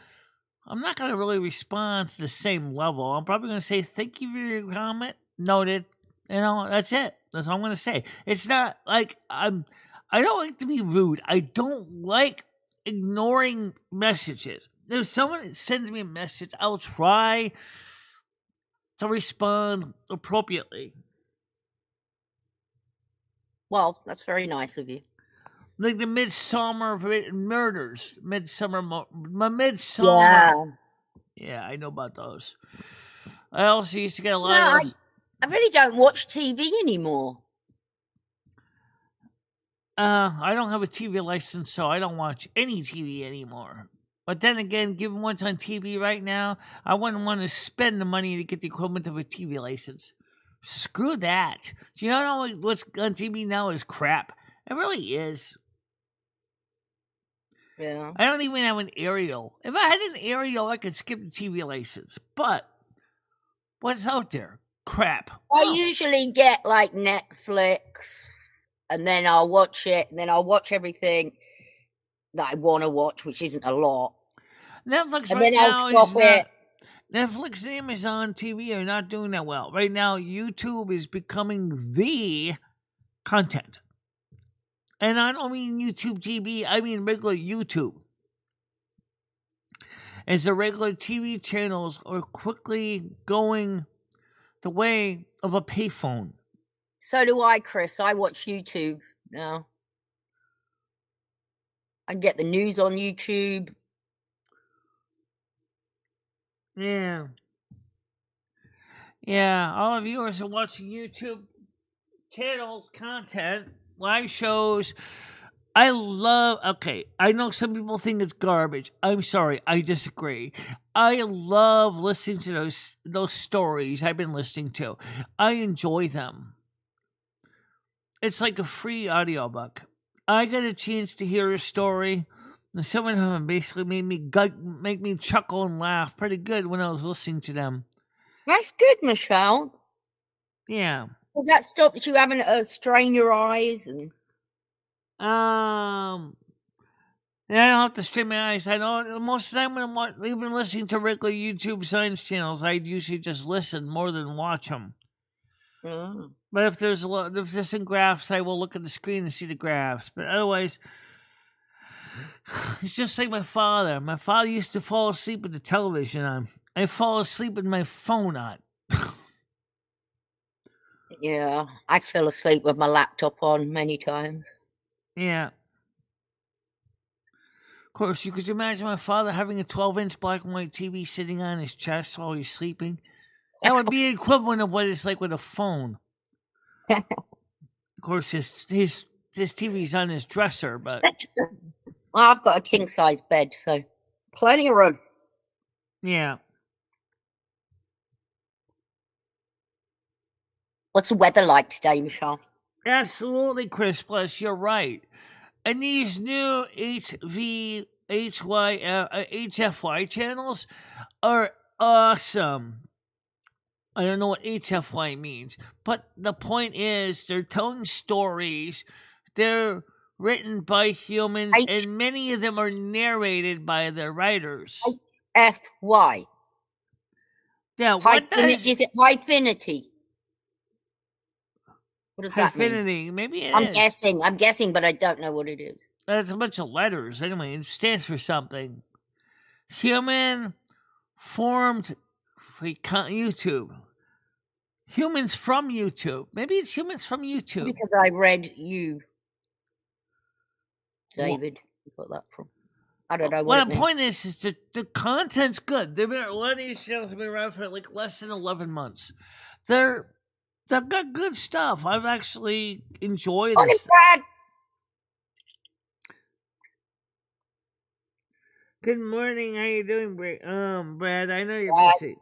I'm not going to really respond to the same level. I'm probably going to say, thank you for your comment. Noted. You know, that's it. That's all I'm going to say. It's not like I don't like to be rude. I don't like ignoring messages. If someone sends me a message, I'll try to respond appropriately. Well, that's very nice of you. Like the Midsummer Murders. Midsummer. Yeah, I know about those. I also used to get a lot of... I really don't watch TV anymore. I don't have a TV license, so I don't watch any TV anymore. But then again, given what's on TV right now, I wouldn't want to spend the money to get the equivalent of a TV license. Screw that. Do you know what's on TV now is crap? It really is. Yeah. I don't even have an aerial. If I had an aerial, I could skip the TV license. But what's out there? Crap. I usually get like Netflix, and then I'll watch it, and then I'll watch everything that I want to watch, which isn't a lot. Netflix And right then I'll now stop is it. not. Netflix and Amazon TV are not doing that well. Right now, YouTube is becoming the content. And I don't mean YouTube TV, I mean regular YouTube. As the regular TV channels are quickly going the way of a payphone. So do I, Chris. I watch YouTube now. I get the news on YouTube. Yeah. Yeah, all of viewers are watching YouTube channels, content, live shows. I know some people think it's garbage. I'm sorry, I disagree. I love listening to those stories I've been listening to. I enjoy them. It's like a free audiobook. I got a chance to hear a story, and some of them basically make me chuckle and laugh pretty good when I was listening to them. That's good, Michelle. Yeah. Does that stop you having to strain your eyes? And Yeah, I don't have to strain my eyes. I know most of the time when I'm even listening to regular YouTube science channels, I'd usually just listen more than watch them. But if there's some graphs, I will look at the screen and see the graphs. But otherwise, it's just like my father. My father used to fall asleep with the television on. I fall asleep with my phone on. Yeah, I fell asleep with my laptop on many times. Yeah. Of course, you could imagine my father having a 12-inch black and white TV sitting on his chest while he's sleeping. That would be equivalent of what it's like with a phone. Of course, his TV's on his dresser, but Well, I've got a king-size bed, so plenty of room. Yeah. What's the weather like today, Michelle? Absolutely, Chris. Plus, you're right. And these new HFY channels are awesome. I don't know what HFY means, but the point is they're telling stories. They're written by humans, and many of them are narrated by their writers. HFY. Yeah, what is it Hyfinity? What does that mean? Maybe it is. I'm guessing, but I don't know what it is. That's a bunch of letters. Anyway, it stands for something. Human formed YouTube. Humans from YouTube. Maybe it's humans from YouTube. Because I read you, David. Got that from? I don't know. Well, the point is the content's good. A lot of these shows have been around for like less than 11 months. They've got good stuff. I've actually enjoyed this. Brad. Good morning. How you doing, Brad? I know you're busy.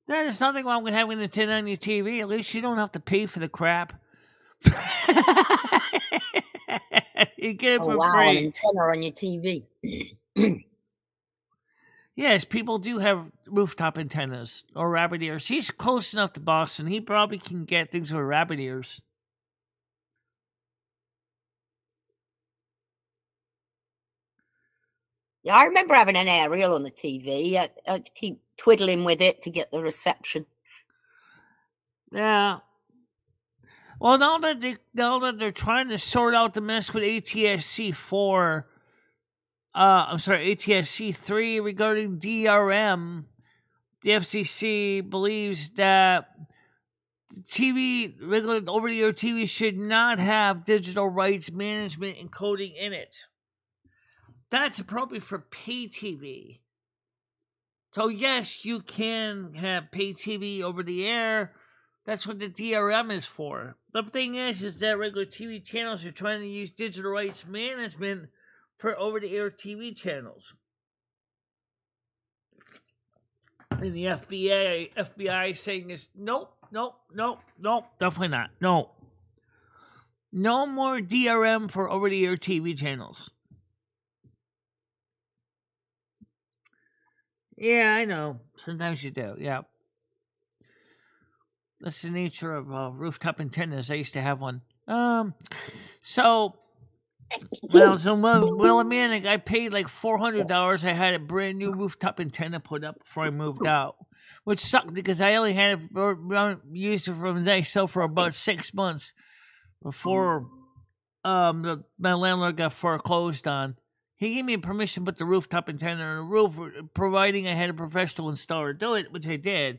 There's nothing wrong with having an antenna on your TV. At least you don't have to pay for the crap. You get it for free. An antenna on your TV. Yes, people do have rooftop antennas or rabbit ears. He's close enough to Boston. He probably can get things with rabbit ears. Yeah, I remember having an aerial on the TV. I'd keep twiddling with it to get the reception. Yeah. Well, now that they're trying to sort out the mess with ATSC 3 regarding DRM, the FCC believes that regular over-the-air TV should not have digital rights management encoding in it. That's appropriate for pay TV. So yes, you can have pay TV over the air, That's what the DRM is for. The thing is that regular TV channels are trying to use digital rights management for over-the-air TV channels. And the FBI is saying is nope, definitely not. No more DRM for over-the-air TV channels. Yeah, I know. Sometimes you do. Yeah. That's the nature of rooftop antennas. I used to have one. So when I was in Willimantic, I paid like $400. I had a brand new rooftop antenna put up before I moved out, which sucked because I only had it used it from myself for about 6 months before my landlord got foreclosed on. He gave me permission to put the rooftop antenna on the roof, providing I had a professional installer do it, which I did.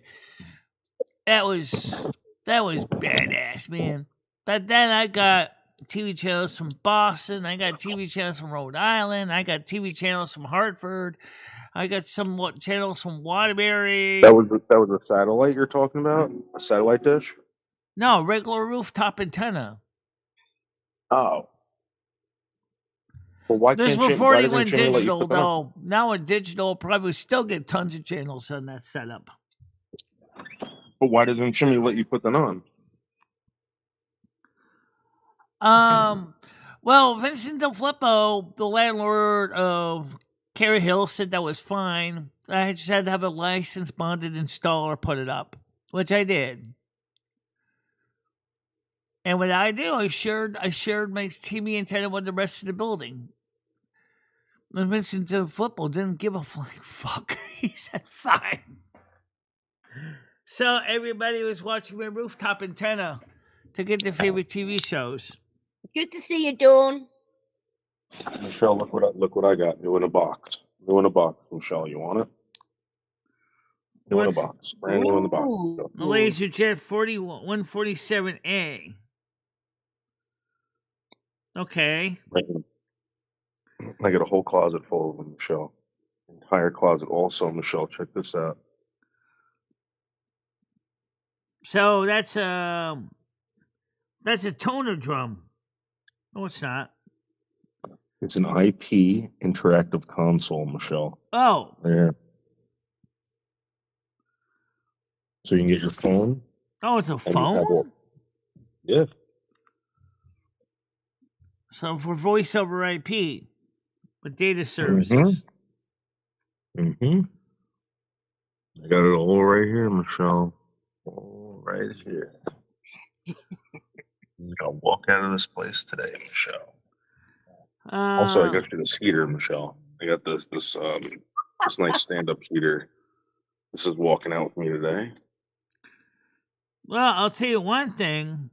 That was badass, man. But then I got TV channels from Boston. I got TV channels from Rhode Island. I got TV channels from Hartford. I got some channels from Waterbury. That was a satellite you're talking about? A satellite dish? No, regular rooftop antenna. Oh. Well, why This can't before why they doesn't went Jimmy let you digital, put that on? though. Now with digital, probably still get tons of channels on that setup. But why doesn't Jimmy let you put that on? Well, Vincent DeFlippo, the landlord of Cary Hill, said that was fine. I just had to have a licensed bonded installer put it up, which I did. And what I do, I shared my TV antenna with the rest of the building. And Vincent DeFlippo didn't give a flying fuck. He said fine. So everybody was watching my rooftop antenna to get their favorite TV shows. Good to see you, Dawn. Michelle, look what I got. New in a box. New in a box, Michelle. You want it? New in a box. Brand new in the box. Ooh. Malaysia Jet 147A. Okay. I got a whole closet full of them, Michelle. Entire closet. Also, Michelle, check this out. So that's a toner drum. No, it's not. It's an IP interactive console, Michelle. Oh. There. So you can get your phone. Oh, it's a phone? Yeah. So for voice over IP with data services. Mm-hmm. I got it all right here, Michelle. All right here. I'm gonna walk out of this place today, Michelle. Also, I got you this heater, Michelle. I got this nice stand-up heater. This is walking out with me today. Well, I'll tell you one thing.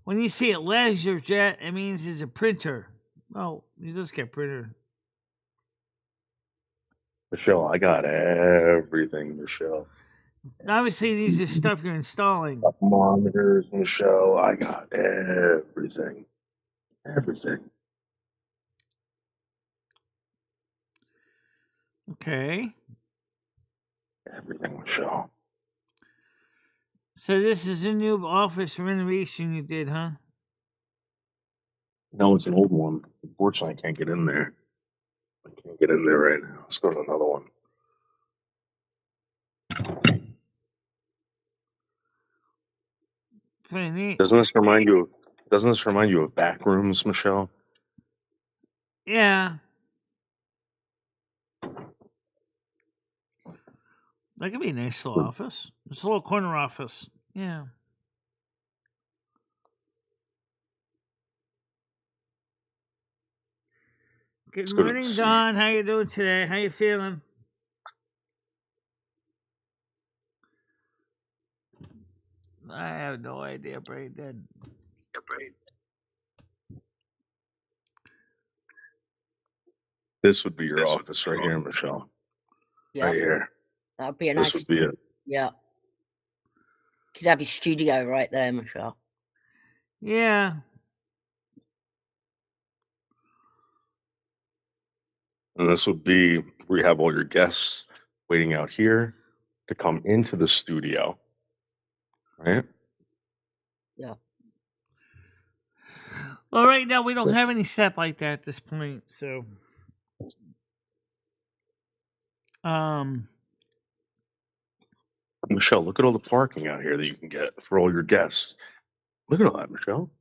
When you see a laser jet, it means it's a printer. Oh, you just get printer. Michelle, I got everything, Michelle. Obviously, these are stuff you're installing. Monitors, Michelle. I got everything. Everything. Okay. Everything, Michelle. So this is a new office renovation you did, huh? No, it's an old one. Unfortunately, I can't get in there. I can't get in there right now. Let's go to another one. Pretty neat. Doesn't this remind you of back rooms, Michelle? Yeah. That could be a nice little office. It's a little corner office. Yeah. Good morning, Don. How you doing today? How you feeling? I have no idea, Brayden. This would be your office right here, Michelle. Yeah. Right here. That'd be a nice. This would be it. Yeah. Could have your studio right there, Michelle. Yeah. And this would be where you have all your guests waiting out here to come into the studio. Right? Yeah. Well, right now we don't have any step like that at this point, so Michelle, look at all the parking out here that you can get for all your guests. Look at all that, Michelle.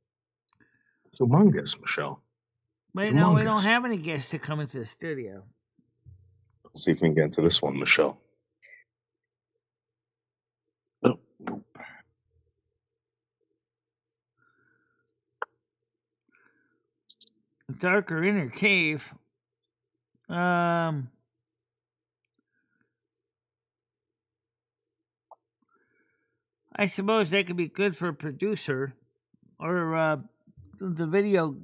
It's humongous, Michelle. right now we don't have any guests to come into the studio. Let's see if we can get into this one, Michelle. Oh. Darker inner cave. I suppose that could be good for a producer or the video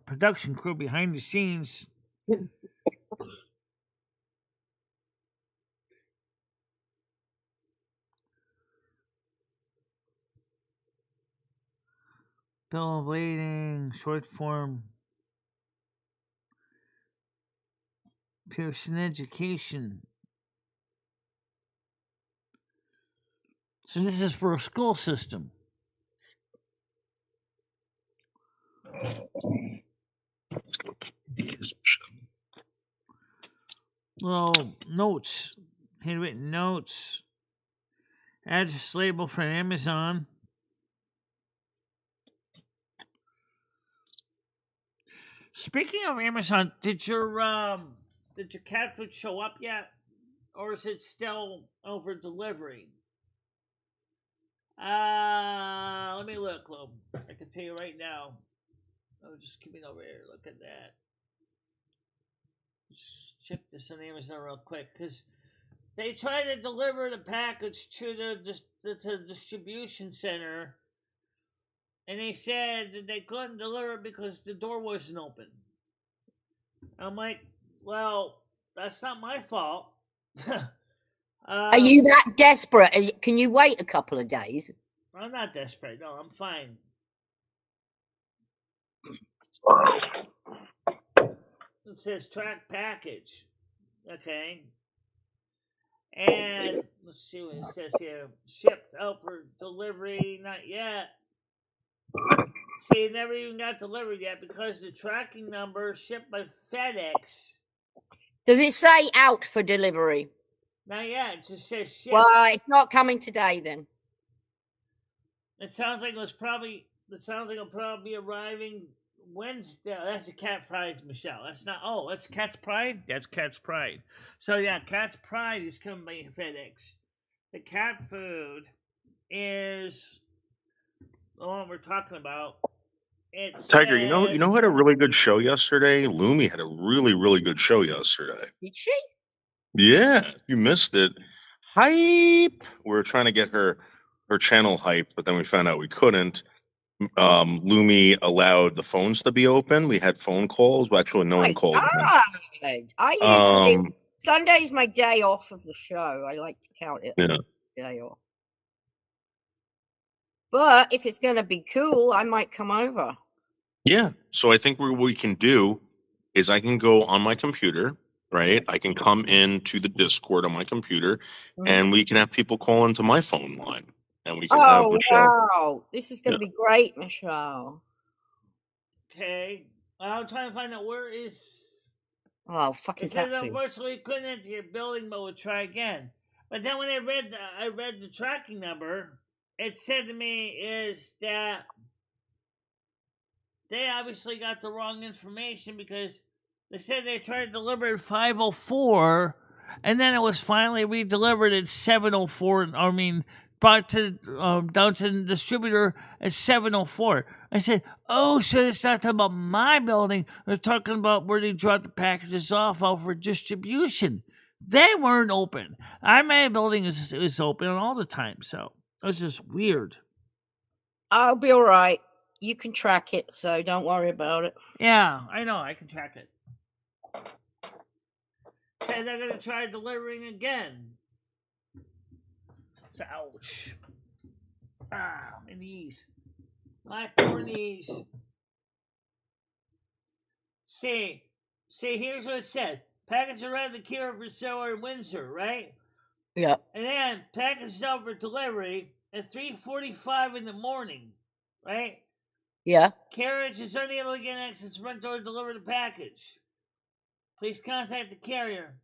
production crew behind the scenes. Bill of lading, short form, Pearson education. So this is for a school system. Well, notes, handwritten notes, address label from Amazon. Speaking of Amazon, did your cat food show up yet, or is it still over delivery? Let me look, Lou. I can tell you right now. Oh, just keep it over here. Look at that. Let's check this on Amazon real quick, because they tried to deliver the package to the distribution center, and they said that they couldn't deliver it because the door wasn't open. I'm like, well, that's not my fault. Are you that desperate? Can you wait a couple of days? I'm not desperate. No, I'm fine. It says track package. Okay. And let's see what it says here. Shipped out for delivery, not yet. See, it never even got delivered yet because the tracking number shipped by FedEx. Does it say out for delivery? Not yet. It just says shipped. Well, it's not coming today then. It sounds like it'll probably be arriving Wednesday. That's a Cat Pride, Michelle. That's not. Oh, that's Cat's Pride. That's Cat's Pride. So yeah, Cat's Pride is coming by FedEx. The cat food is the one we're talking about. Tiger, you know who had a really good show yesterday? Lumi had a really, really good show yesterday. Did she? Yeah, you missed it. Hype. We were trying to get her channel hype, but then we found out we couldn't. Lumi allowed the phones to be open. We had phone calls, but actually no one called. I usually Sunday's my day off of the show. I like to count it day off. But if it's going to be cool, I might come over. Yeah. So I think what we can do is I can go on my computer, right? I can come into the Discord on my computer, and we can have people call into my phone line, and we can have Michelle. Wow, this is going to be great, Michelle. Okay, I'm trying to find out where is. Oh, fucking cat food. Unfortunately, couldn't enter your building, but we'll try again. But then when I read the tracking number, it said to me is that they obviously got the wrong information because they said they tried to deliver at 5:04, and then it was finally redelivered at 7:04. I mean, brought to down to the distributor at 7:04. I said, "Oh, so it's not talking about my building. They're talking about where they dropped the packages off out for distribution. They weren't open. My building is open all the time, so it was just weird." I'll be all right. You can track it, so don't worry about it. Yeah, I know. I can track it. Say they're going to try delivering again. Ouch. Ah, my knees. My poor knees. See, here's what it said. Package arrived at Kira Priscilla in Windsor, right? Yeah. And then package out for delivery, at 3:45 in the morning, right? Yeah. Carriage is unable to get access to front door to deliver the package. Please contact the carrier.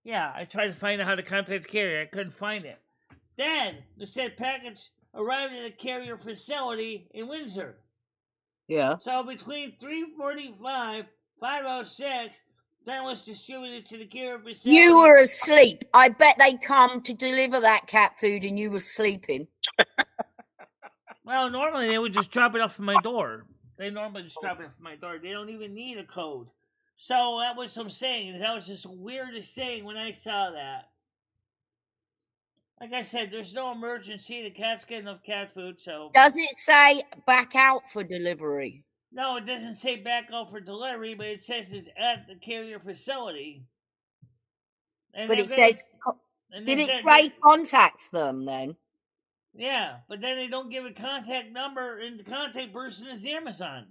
Yeah, I tried to find out how to contact the carrier. I couldn't find it. Then, it said package arrived at a carrier facility in Windsor. Yeah. So between 3:45, 5:06, then was distributed to the carrier facility. You were asleep. I bet they come to deliver that cat food and you were sleeping. Well, normally they would just drop it off at my door. They normally just drop it off at my door. They don't even need a code. So that was what I'm saying. That was just the weirdest thing when I saw that. Like I said, there's no emergency. The cat's getting enough cat food, so... Does it say back out for delivery? No, it doesn't say back out for delivery, but it says it's at the carrier facility. And But it says... Did it say contact them then? Yeah, but then they don't give a contact number, and the contact person is Amazon.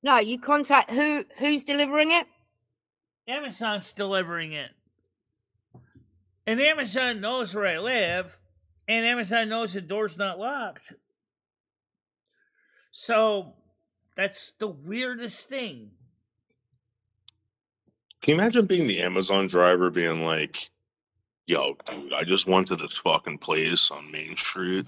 No, you contact who's delivering it? Amazon's delivering it. And Amazon knows where I live, and Amazon knows the door's not locked. So, that's the weirdest thing. Can you imagine being the Amazon driver being like, yo, dude, I just went to this fucking place on Main Street.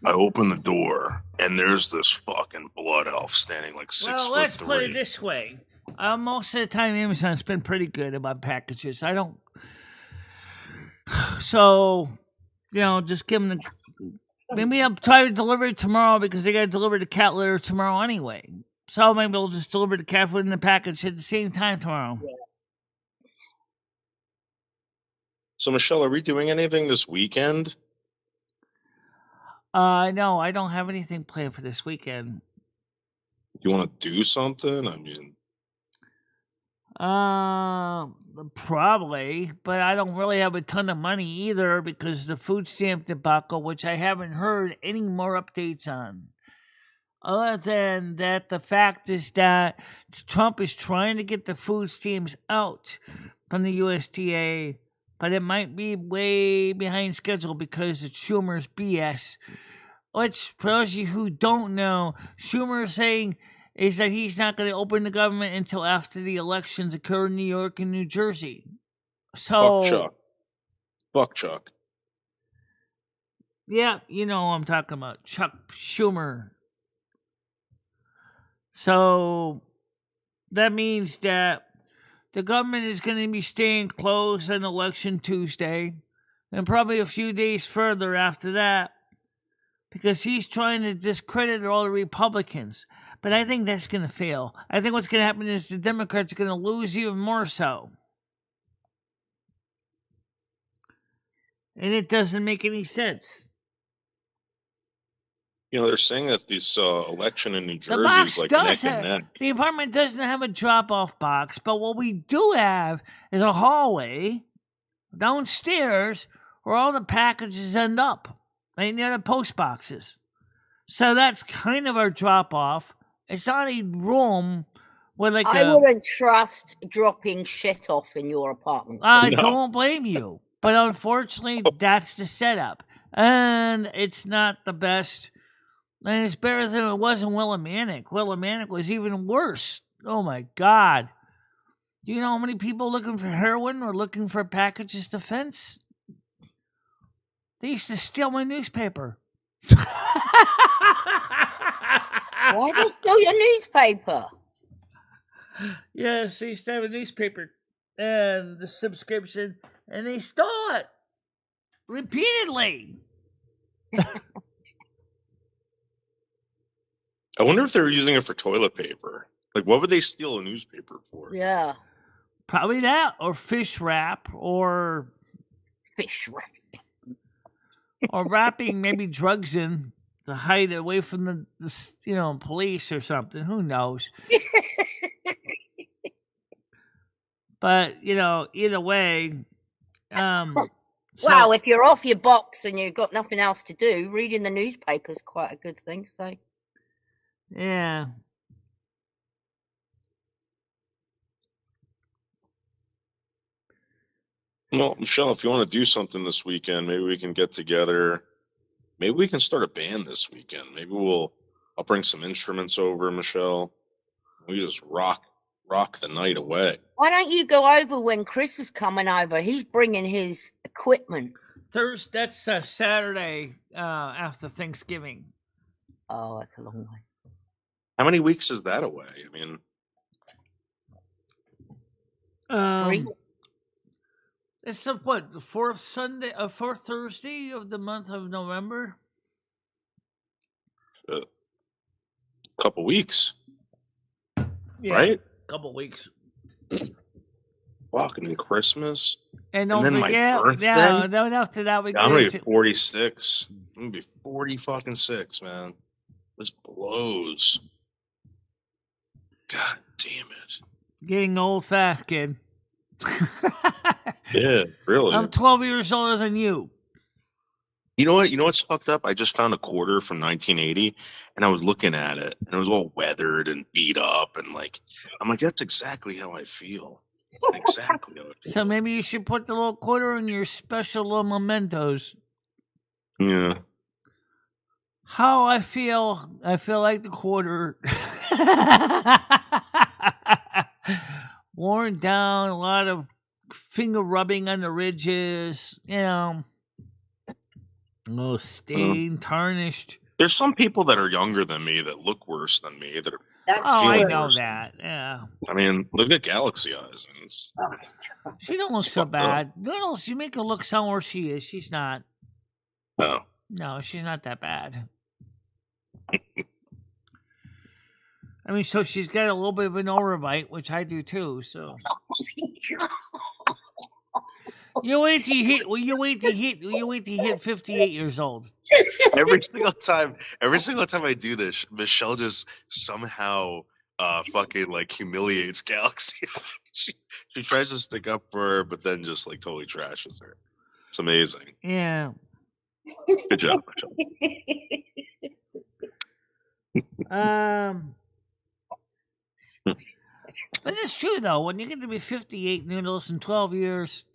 I open the door, and there's this fucking blood elf standing like 6'3". Well, let's put it this way. Most of the time, Amazon's been pretty good about packages. I don't... So, just give them the... Maybe I'll try to deliver it tomorrow because they got to deliver the cat litter tomorrow anyway. So maybe they'll just deliver the cat food in the package at the same time tomorrow. Yeah. So, Michelle, are we doing anything this weekend? No, I don't have anything planned for this weekend. You want to do something? I mean... Probably, but I don't really have a ton of money either because the food stamp debacle, which I haven't heard any more updates on. Other than that, the fact is that Trump is trying to get the food stamps out from the USDA, but it might be way behind schedule because of Schumer's BS. Which, for those of you who don't know, Schumer is saying is that he's not going to open the government until after the elections occur in New York and New Jersey. So, Fuck Chuck. Fuck Chuck. Yeah, you know who I'm talking about. Chuck Schumer. So, that means that the government is going to be staying closed on Election Tuesday and probably a few days further after that because he's trying to discredit all the Republicans. But I think that's going to fail. I think what's going to happen is the Democrats are going to lose even more so. And it doesn't make any sense. They're saying that this election in New Jersey is like neck and neck. The apartment doesn't have a drop-off box, but what we do have is a hallway downstairs where all the packages end up, right near the post boxes. So that's kind of our drop-off. It's not a room where I wouldn't trust dropping shit off in your apartment. I don't blame you. But unfortunately, that's the setup. And it's not the best. And it's better than it was in Willimantic. Willimantic was even worse. Oh, my God. Do you know how many people looking for heroin were looking for packages to fence? They used to steal my newspaper. Why do you steal your newspaper? Yes, they used to have a newspaper and the subscription, and they stole it repeatedly. I wonder if they were using it for toilet paper. Like, what would they steal a newspaper for? Yeah. Probably that, or fish wrap, or... Fish wrap. Or wrapping maybe drugs in to hide away from the police or something. Who knows? But, either way... Well, if you're off your box and you've got nothing else to do, reading the newspaper is quite a good thing, so... Yeah. Well, Michelle, if you want to do something this weekend, maybe we can get together. Maybe we can start a band this weekend. I'll bring some instruments over, Michelle. We just rock the night away. Why don't you go over when Chris is coming over? He's bringing his equipment. Thursday. That's Saturday after Thanksgiving. Oh, that's a long way. How many weeks is that away? I mean, 3. It's the fourth Thursday of the month of November. a couple weeks, Yeah, right? couple weeks. Fucking Christmas. And then my birthday? Yeah, then after that we I'm get gonna be 46. I'm gonna be 46, man. This blows. God damn it. getting old fast, kid. Yeah, really. I'm 12 years older than you. You know what? You know what's fucked up? I just found a quarter from 1980, and I was looking at it, and it was all weathered and beat up, and I'm like, that's exactly how I feel. Exactly how I feel. So maybe you should put the little quarter in your special little mementos. Yeah. How I feel like the quarter. Worn down, a lot of finger rubbing on the ridges, a little stained, tarnished. There's some people that are younger than me that look worse than me. That's I feeling know worse. that. Yeah. I mean, look at Galaxy Eyes. I mean, She don't look It's so fucked up. bad. No, you make her look somewhere she is. She's not. no. No, she's not that bad. I mean, so she's got a little bit of an overbite, which I do too. So you wait till you hit 58 years old. Every single time I do this, Michelle just somehow fucking humiliates Galaxy. she tries to stick up for her, but then just totally trashes her. It's amazing. Yeah. Good job, Michelle. But it's true though. When you get to be 58 noodles in 12 years,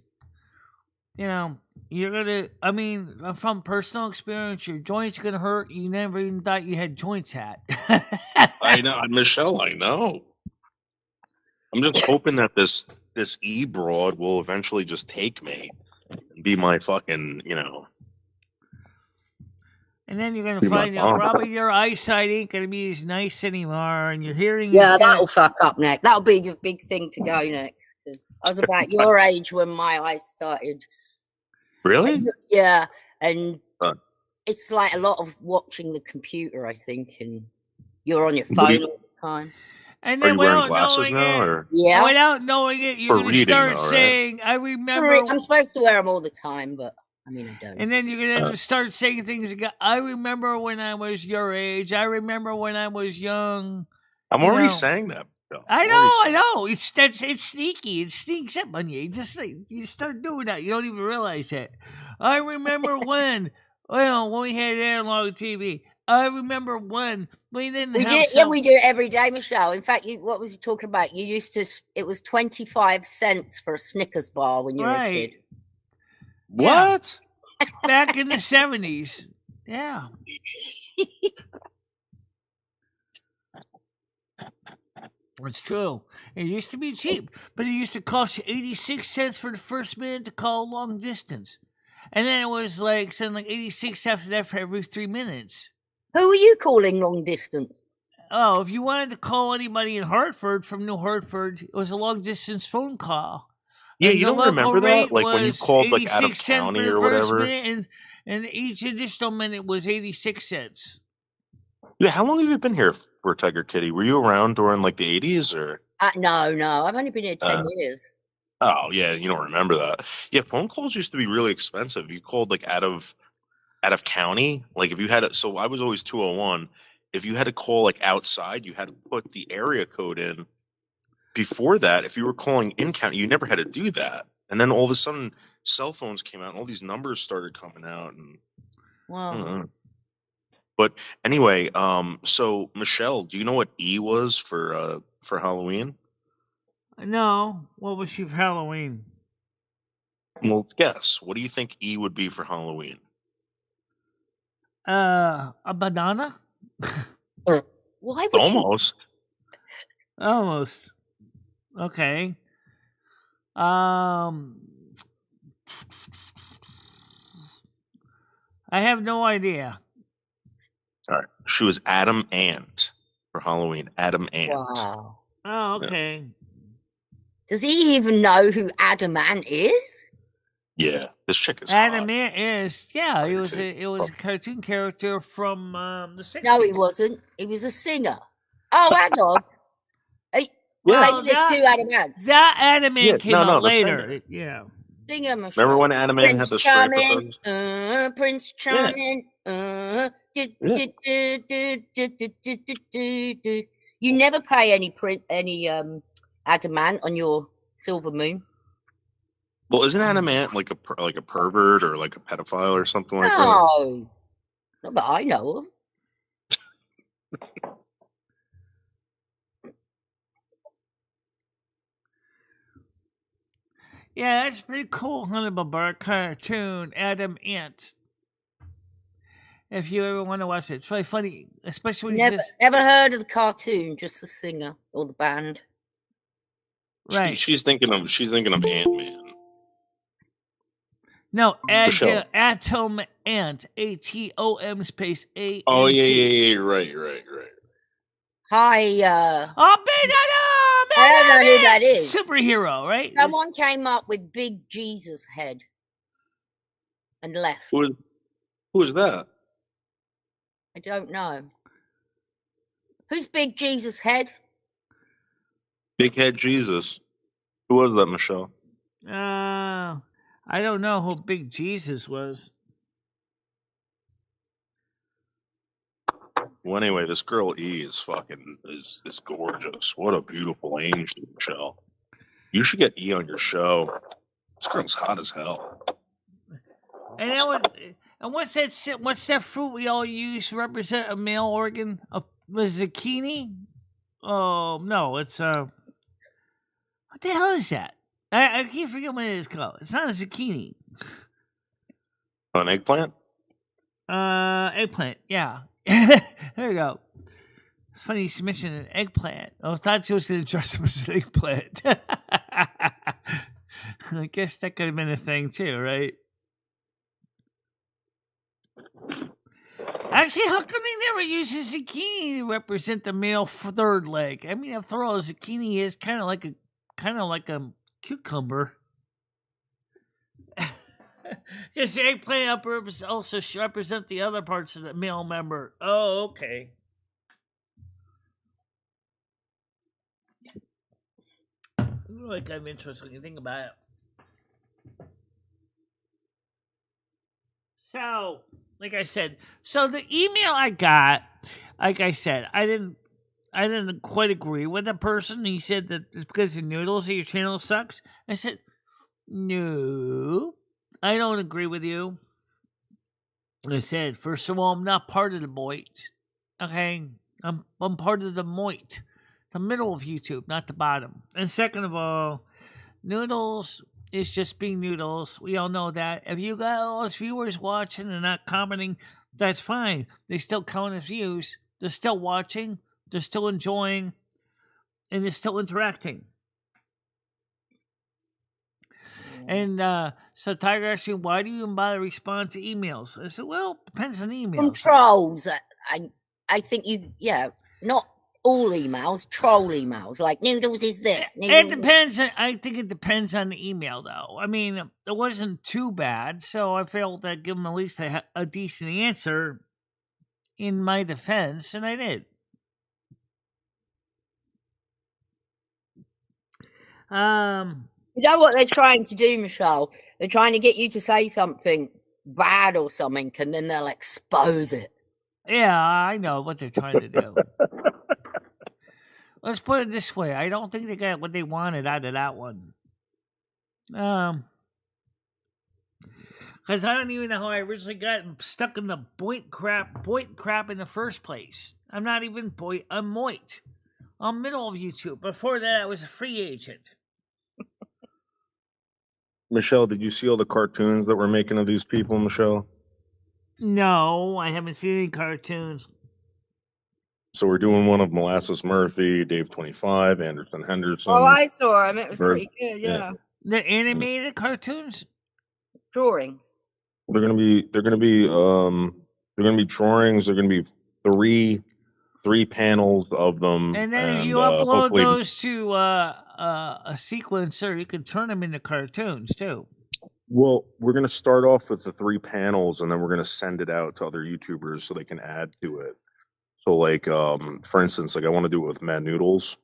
you're gonna. I mean, from personal experience, your joints gonna hurt. You never even thought you had joints at. I know, Michelle. I know. I'm just hoping that this broad will eventually just take me and be my fucking, And then you're gonna Be my find out mom. probably your eyesight ain't gonna be as nice anymore, and your hearing. Yeah, is gonna, that'll fuck up next. That'll be your big thing to go next. Because I was about your age when my eyes started. Really? Yeah, and Huh. it's like a lot of watching the computer, I think, and you're on your What do phone you- all the time. And Are then you wearing without glasses knowing now, it, or Yeah, without knowing it, you're For gonna reading, start though, right? saying, "I remember." I'm supposed to wear them all the time, but I mean, I don't. And then you're gonna start saying things like, "I remember when I was your age. I remember when I was young." I'm You already know. saying that. Bill. I I'm already know, I saying know. It's sneaky. It sneaks up on you. You start doing that. You don't even realize it. I remember when we had analog TV. I remember when we didn't We have. do, yeah, we do it every day, Michelle. In fact, what was you talking about? You used to. It was 25 cents for a Snickers bar when you were a kid. Yeah. What? Back in the 70s. Yeah. It's true. It used to be cheap, but it used to cost you 86 cents for the first minute to call long distance. And then it was something like 86 after that for every 3 minutes. Who are you calling long distance? Oh, if you wanted to call anybody in Hartford from New Hartford, it was a long distance phone call. Yeah, And you the don't local remember that? rate Like when you was called out of 86 cents county for the or first whatever? minute, and each additional minute was 86 cents. Yeah, how long have you been here for Tiger Kitty? Were you around during the 80s or? No. I've only been here 10 years. Oh yeah, you don't remember that. Yeah, phone calls used to be really expensive. You called out of county. Like if you had so I was always 201. If you had to call outside, you had to put the area code in. Before that, if you were calling in county, you never had to do that. And then all of a sudden, cell phones came out, and all these numbers started coming out. And Wow. But anyway, so Michelle, do you know what E was for Halloween? No. What was she for Halloween? Well, let's guess. What do you think E would be for Halloween? A banana? Why would you? Almost. Almost. Okay. I have no idea. All right. She was Adam Ant for Halloween. Adam Ant. Wow. Oh, okay. Does he even know who Adamant is? Yeah, this chick is Adam hot. Ant is, yeah, it was Okay. a cartoon character from the 60s. No, he wasn't. He was a singer. Oh, hang on. Well, Maybe there's two Adamants. that Adam Ant came out the later. singer. Yeah. Singer, Michelle. Remember when Adam Ant had the stripe Charming, across? Prince Charming. You never pay any Adamant on your silver moon. Well, isn't Adam Ant like a pervert or like a pedophile or something like that? No, not that I know of. Yeah, that's pretty cool, Hanna-Barbera cartoon, Adam Ant. If you ever want to watch it, it's really funny, especially when Never heard of the cartoon, just the singer or the band. Right. She's thinking of Ant-Man. No, Atom Ant, ATOM space A. Oh yeah, right. Hi. Oh, banana! I don't know who that is. Superhero, right? Someone came up with Big Jesus head and left. Who is that? I don't know. Who's Big Jesus head? Big Head Jesus. Who was that, Michelle? I don't know who Big Jesus was. Well, anyway, this girl E is gorgeous. What a beautiful angel, Michelle. You should get E on your show. This girl's hot as hell. And what's that fruit we all use to represent a male organ? The zucchini? Oh no, it's what the hell is that? I keep forgetting what it is called. It's not a zucchini. An eggplant? Eggplant. Yeah. There you go. It's funny you mentioned an eggplant. I thought she was going to dress up as an eggplant. I guess that could have been a thing too, right? Actually, how come they never use a zucchini to represent the male third leg? I mean, after all, a zucchini is kind of like a cucumber. Because the eggplant also represent the other parts of the male member. Oh, okay. Really kind of interesting when you think about it. So, like I said, the email I got, like I said, I didn't quite agree with the person. He said that it's because of noodles that your channel sucks. I said, no, I don't agree with you. I said, first of all, I'm not part of the moit. Okay, I'm part of the moit, the middle of YouTube, not the bottom. And second of all, noodles is just being noodles. We all know that. If you got all those viewers watching and not commenting, that's fine. They still count as views. They're still watching. They're still enjoying. And they're still interacting. And so Tiger asked me, why do you even bother respond to emails? I said, well, depends on emails. From trolls. I think not all emails, troll emails, like noodles is this. It depends. I think it depends on the email, though. I mean, it wasn't too bad, so I felt that give them at least a decent answer in my defense, and I did. You know what they're trying to do, Michelle? They're trying to get you to say something bad or something, and then they'll expose it. Yeah, I know what they're trying to do. Let's put it this way. I don't think they got what they wanted out of that one. Because I don't even know how I originally got stuck in the boit crap in the first place. I'm not even boit, I'm moit. I'm middle of YouTube. Before that, I was a free agent. Michelle, did you see all the cartoons that we're making of these people, Michelle? No, I haven't seen any cartoons. So we're doing one of Molasses Murphy, Dave 25, Anderson Henderson. Oh, I saw him. It was Bird- pretty good. Yeah. They're animated cartoons. Drawings. They're gonna be drawings. They're gonna be three panels of them, And then if you upload hopefully those to a sequencer, you can turn them into cartoons too. Well, we're going to start off with the 3 panels, and then we're going to send it out to other YouTubers so they can add to it. So, like, for instance, like I want to do it with Mad Noodles.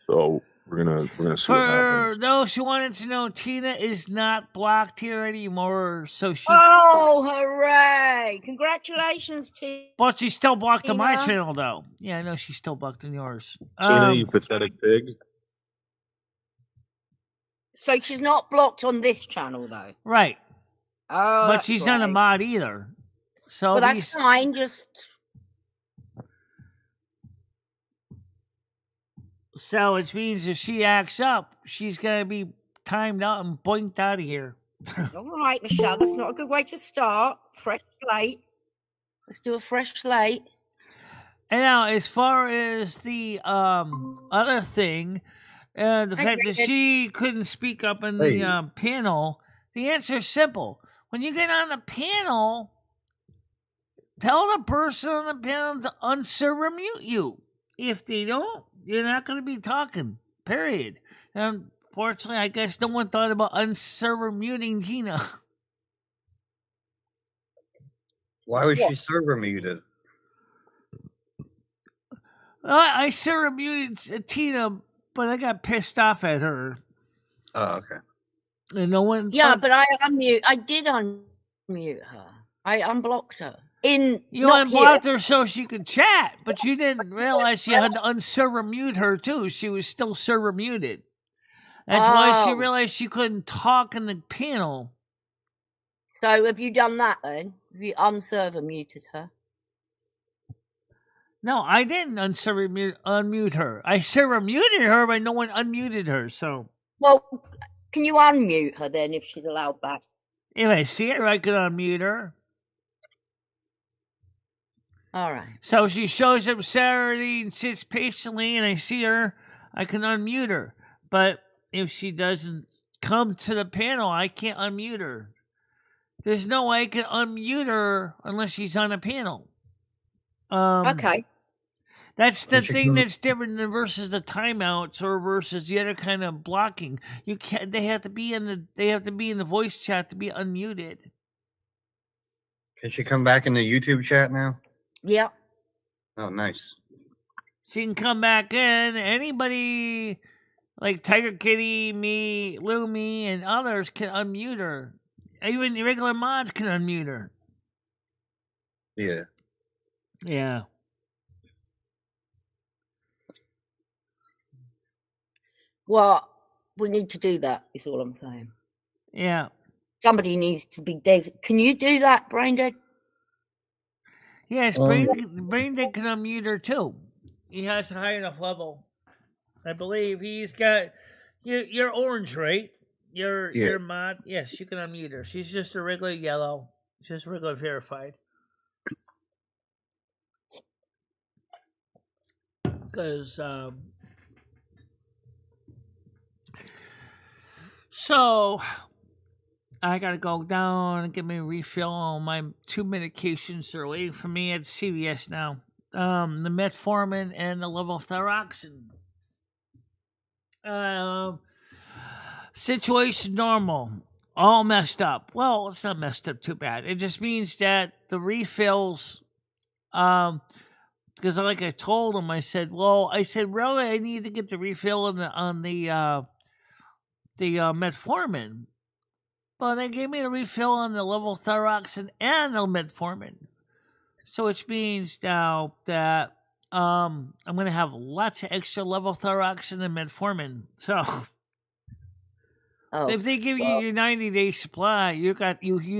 So we're gonna see what For happens. those who wanted to know, Tina is not blocked here anymore, so she. Oh, hooray! Congratulations, Tina. But she's still blocked on my Tina? channel, though. Yeah, I know she's still blocked on yours. Tina, you pathetic pig. So she's not blocked on this channel, though. Right, Oh, but that's she's not a great. mod either. So Well, that's these, fine. Just so which means if she acts up, she's gonna be timed out and boinked out of here. all right, Michelle. That's not a good way to start. Fresh slate. Let's do a fresh slate. And now, as far as the other thing, the Hi, fact that David. she couldn't speak up in Hey. the panel, the answer is simple. When you get on the panel, tell the person on the panel to unserver mute you. If they don't, you're not going to be talking, period. Unfortunately, I guess no one thought about unserver muting Tina. Why was she server muted? I server muted Tina, but I got pissed off at her. Oh, okay. And no one. Yeah, but I did unmute her. I unblocked her. You Not unblocked here. her so she could chat, but you didn't realize you had to unserver mute her too. She was still server muted. That's why she Oh. realized she couldn't talk in the panel. So have you done that then? Have you unserver muted her? No, I didn't unmute her. I server muted her, but no one unmuted her. So Well, can you unmute her then if she's allowed back? if I see her, I can unmute her. All right. So she shows up Saturday and sits patiently, and I see her, I can unmute her. But if she doesn't come to the panel, I can't unmute her. There's no way I can unmute her unless she's on a panel. Okay. That's the You should thing come- that's different than versus the timeouts or versus the other kind of blocking. You can't. They have to be in the voice chat to be unmuted. Can she come back in the YouTube chat now? Yeah. Oh, nice. She can come back in. Anybody like Tiger Kitty, me, Lumi, and others can unmute her. Even the regular mods can unmute her. Yeah. Yeah. Well, we need to do that, is all I'm saying. Yeah. Somebody needs to be designated. Can you do that, Braindead? Yes, Braindead can unmute her too. He has a high enough level. I believe he's got. You're orange, right? Your mod. Yes, you can unmute her. She's just a regular yellow. Just regular verified. Because so I gotta go down and get me a refill on my 2 medications that are waiting for me at CVS now. The metformin and the levothyroxine. Situation normal. All messed up. Well, it's not messed up too bad. It just means that the refills, because like I told him, I said, really, I need to get the refill on the metformin. Well, they gave me a refill on the levothyroxine and the metformin. So which means now that I'm going to have lots of extra levothyroxine and metformin. So if they give you your 90-day supply, you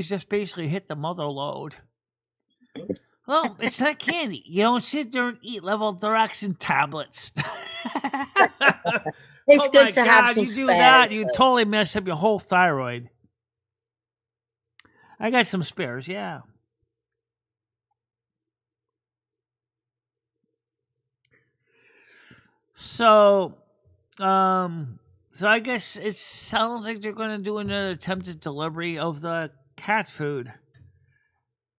just basically hit the mother load. Well, it's not candy. You don't sit there and eat levothyroxine tablets. It's Oh good my to have God, some you do that, spares. you totally mess up your whole thyroid. I got some spares, yeah. So, so I guess it sounds like they're going to do another attempted delivery of the cat food.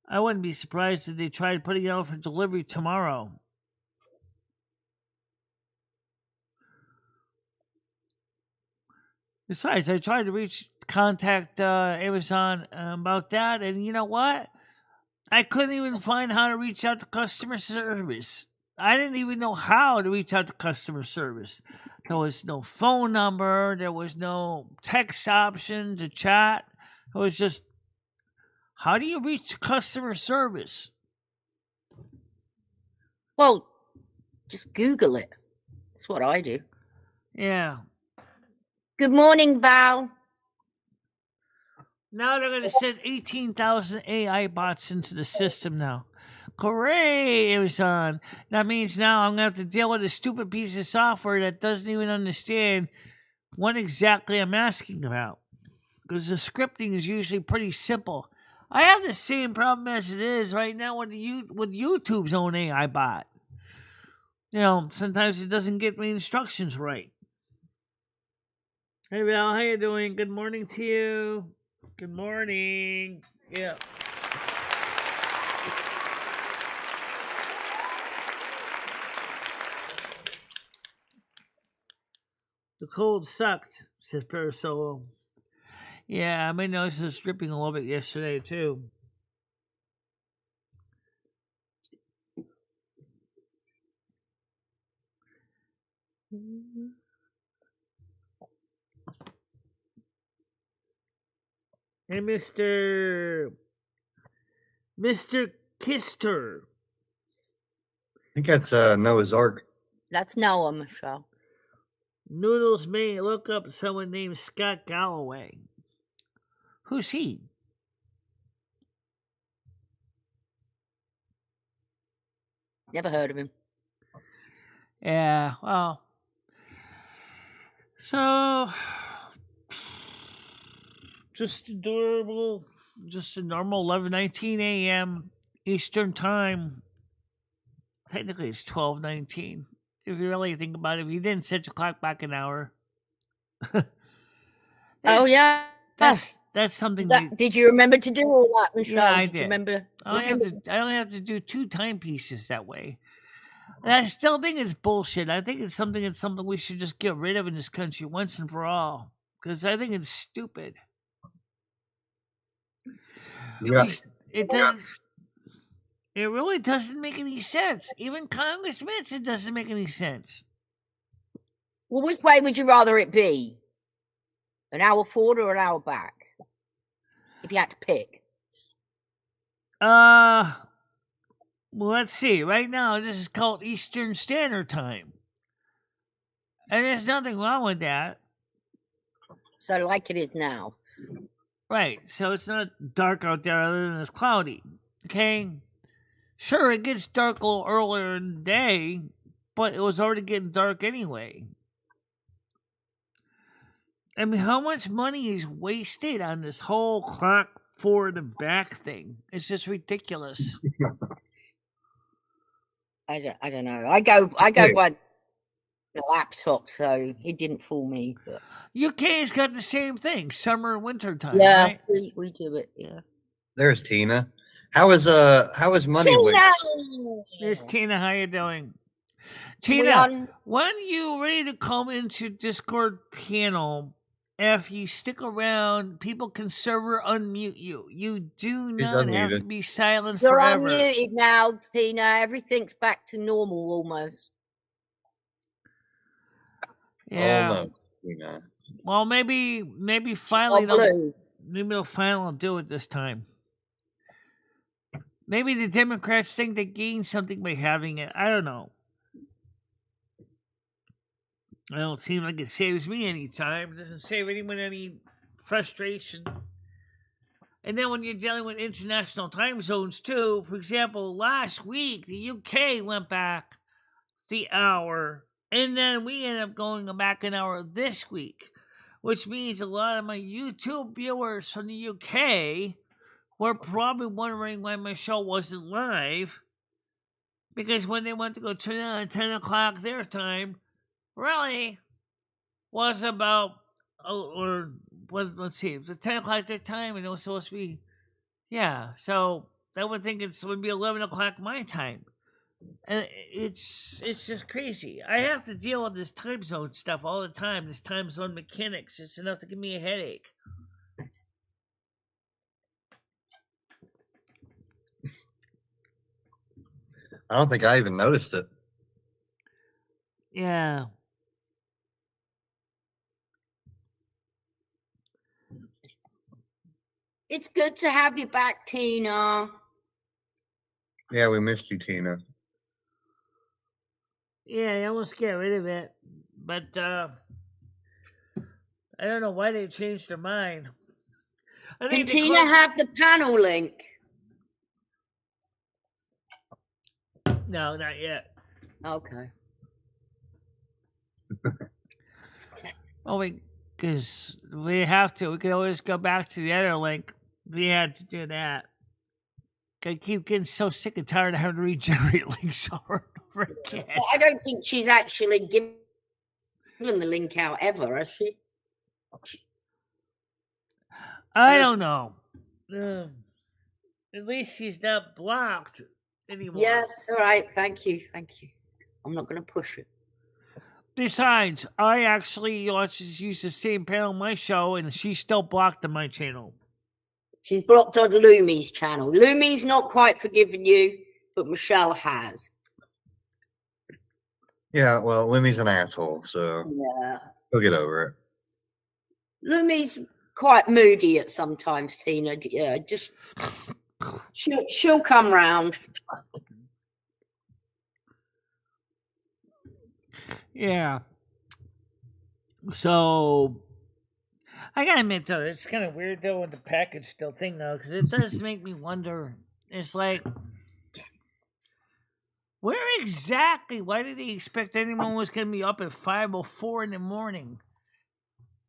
I wouldn't be surprised if they tried putting it out for delivery tomorrow. Besides, I tried to contact Amazon about that, and you know what? I couldn't even find how to reach out to customer service. I didn't even know how to reach out to customer service. There was no phone number. There was no text option to chat. It was just, how do you reach customer service? Well, just Google it. That's what I do. Yeah. Good morning, Val. Now they're going to send 18,000 AI bots into the system now. Hooray, Amazon. That means now I'm going to have to deal with a stupid piece of software that doesn't even understand what exactly I'm asking about. Because the scripting is usually pretty simple. I have the same problem as it is right now with YouTube's own AI bot. You know, sometimes it doesn't get the instructions right. Hey, Val, how you doing? Good morning to you. Good morning. Yeah. The cold sucked, says Parasolo. Yeah, my nose was dripping a little bit yesterday, too. Hey, Mr. Kister. I think that's Noah's Ark. That's Noah, Michelle. Noodles may look up someone named Scott Galloway. Who's he? Never heard of him. Yeah, well. So, just adorable, just a normal 11:19 a.m. Eastern Time. Technically, it's 12:19. If you really think about it, if you didn't set your clock back an hour. Oh, yeah. That's something that. Did you remember to do all that, Michelle? Yeah, I did. did. You remember? I only have to do 2 timepieces that way. And I still think it's bullshit. I think it's something we should just get rid of in this country once and for all. Because I think it's stupid. Yeah. It doesn't. It really doesn't make any sense. Even Congress admits it doesn't make any sense. Well, which way would you rather it be? An hour forward or an hour back? If you had to pick. Well, let's see. Right now, this is called Eastern Standard Time. And there's nothing wrong with that. So like it is now. Right. So it's not dark out there other than it's cloudy. Okay? Sure, it gets dark a little earlier in the day, but it was already getting dark anyway. I mean, how much money is wasted on this whole clock forward and back thing? It's just ridiculous. I don't know. I go by the laptop, so it didn't fool me. But... UK's got the same thing, summer and winter time. Yeah, right? we do it. Yeah. There's Tina. How is money? Tina! There's Tina. How you doing? Tina, when you ready to come into Discord panel, if you stick around, people can server unmute you. You do not have to be silent You're forever. You're unmuted now, Tina. Everything's back to normal almost. Yeah. Almost, Tina. Well, maybe finally they'll finally do it this time. Maybe the Democrats think they gained something by having it. I don't know. It don't seem like it saves me any time. It doesn't save anyone any frustration. And then when you're dealing with international time zones too, for example, last week the UK went back the hour And then we end up going back an hour this week, which means a lot of my YouTube viewers from the UK were probably wondering why my show wasn't live. Because when they went to go turn it on at 10 o'clock their time, really was about, let's see, it was 10 o'clock their time and it was supposed to be, yeah. So I would think it would be 11 o'clock my time. And it's just crazy. I have to deal with this time zone stuff all the time. This time zone mechanics. It's enough to give me a headache. I don't think I even noticed it. Yeah. It's good to have you back, Tina. Yeah, we missed you, Tina. Yeah, I almost get rid of it. But I don't know why they changed their mind. I Can think Tina have the panel link? No, not yet. Okay. Oh, because we have to. We can always go back to the other link. We had to do that. I keep getting so sick and tired of having to regenerate links over and over again. Well, I don't think she's actually given the link out ever, has she? I don't know. At least she's not blocked anymore. Yes, all right. Thank you. Thank you. I'm not going to push it. Besides, I actually use the same panel on my show, and she's still blocked on my channel. She's blocked on Lumi's channel. Lumi's not quite forgiven you, but Michelle has. Yeah, well, Limmy's an asshole, so Yeah. he'll get over it. Lumi's quite moody at sometimes, Tina. Yeah, just she'll come round. Yeah. So I gotta admit though, it's kind of weird though with the package still thing though, because it does make me wonder. It's like, where exactly? Why did he expect anyone was gonna be up at 5:04 in the morning?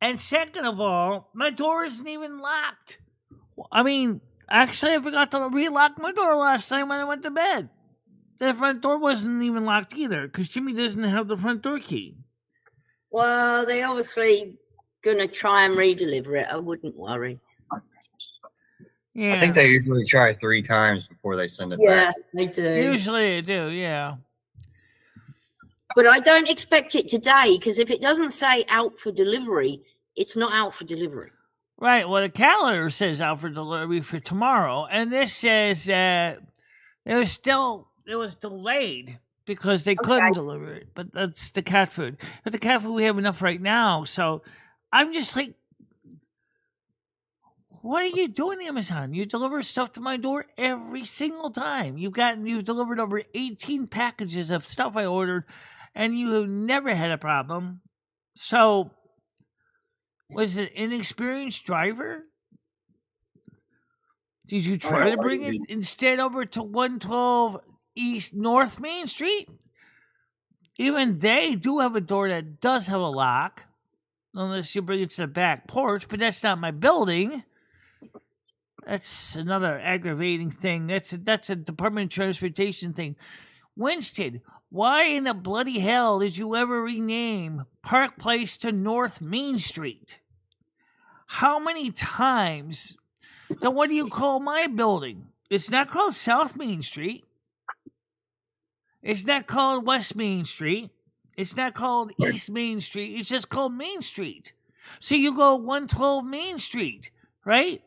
And second of all, my door isn't even locked. I mean, actually, I forgot to relock my door last night when I went to bed. The front door wasn't even locked either, because Jimmy doesn't have the front door key. Well, they obviously gonna try and redeliver it. I wouldn't worry. Yeah. I think they usually try 3 times before they send it Yeah, back. they do. Usually they do, yeah. But I don't expect it today, because if it doesn't say out for delivery, it's not out for delivery. Right, well, the calendar says out for delivery for tomorrow, and this says that it was delayed because they couldn't deliver it, but that's the cat food. But the cat food, we have enough right now, so I'm just like, what are you doing, Amazon? You deliver stuff to my door every single time. You've delivered over 18 packages of stuff I ordered, and you have never had a problem. So, was it an inexperienced driver? Did you try to bring it instead over to 112 East North Main Street? Even they do have a door that does have a lock, unless you bring it to the back porch, but that's not my building. That's another aggravating thing. That's a Department of Transportation thing. Winston, why in the bloody hell did you ever rename Park Place to North Main Street? How many times? Then what do you call my building? It's not called South Main Street. It's not called West Main Street. It's not called East Main Street. It's just called Main Street. So you go 112 Main Street, right?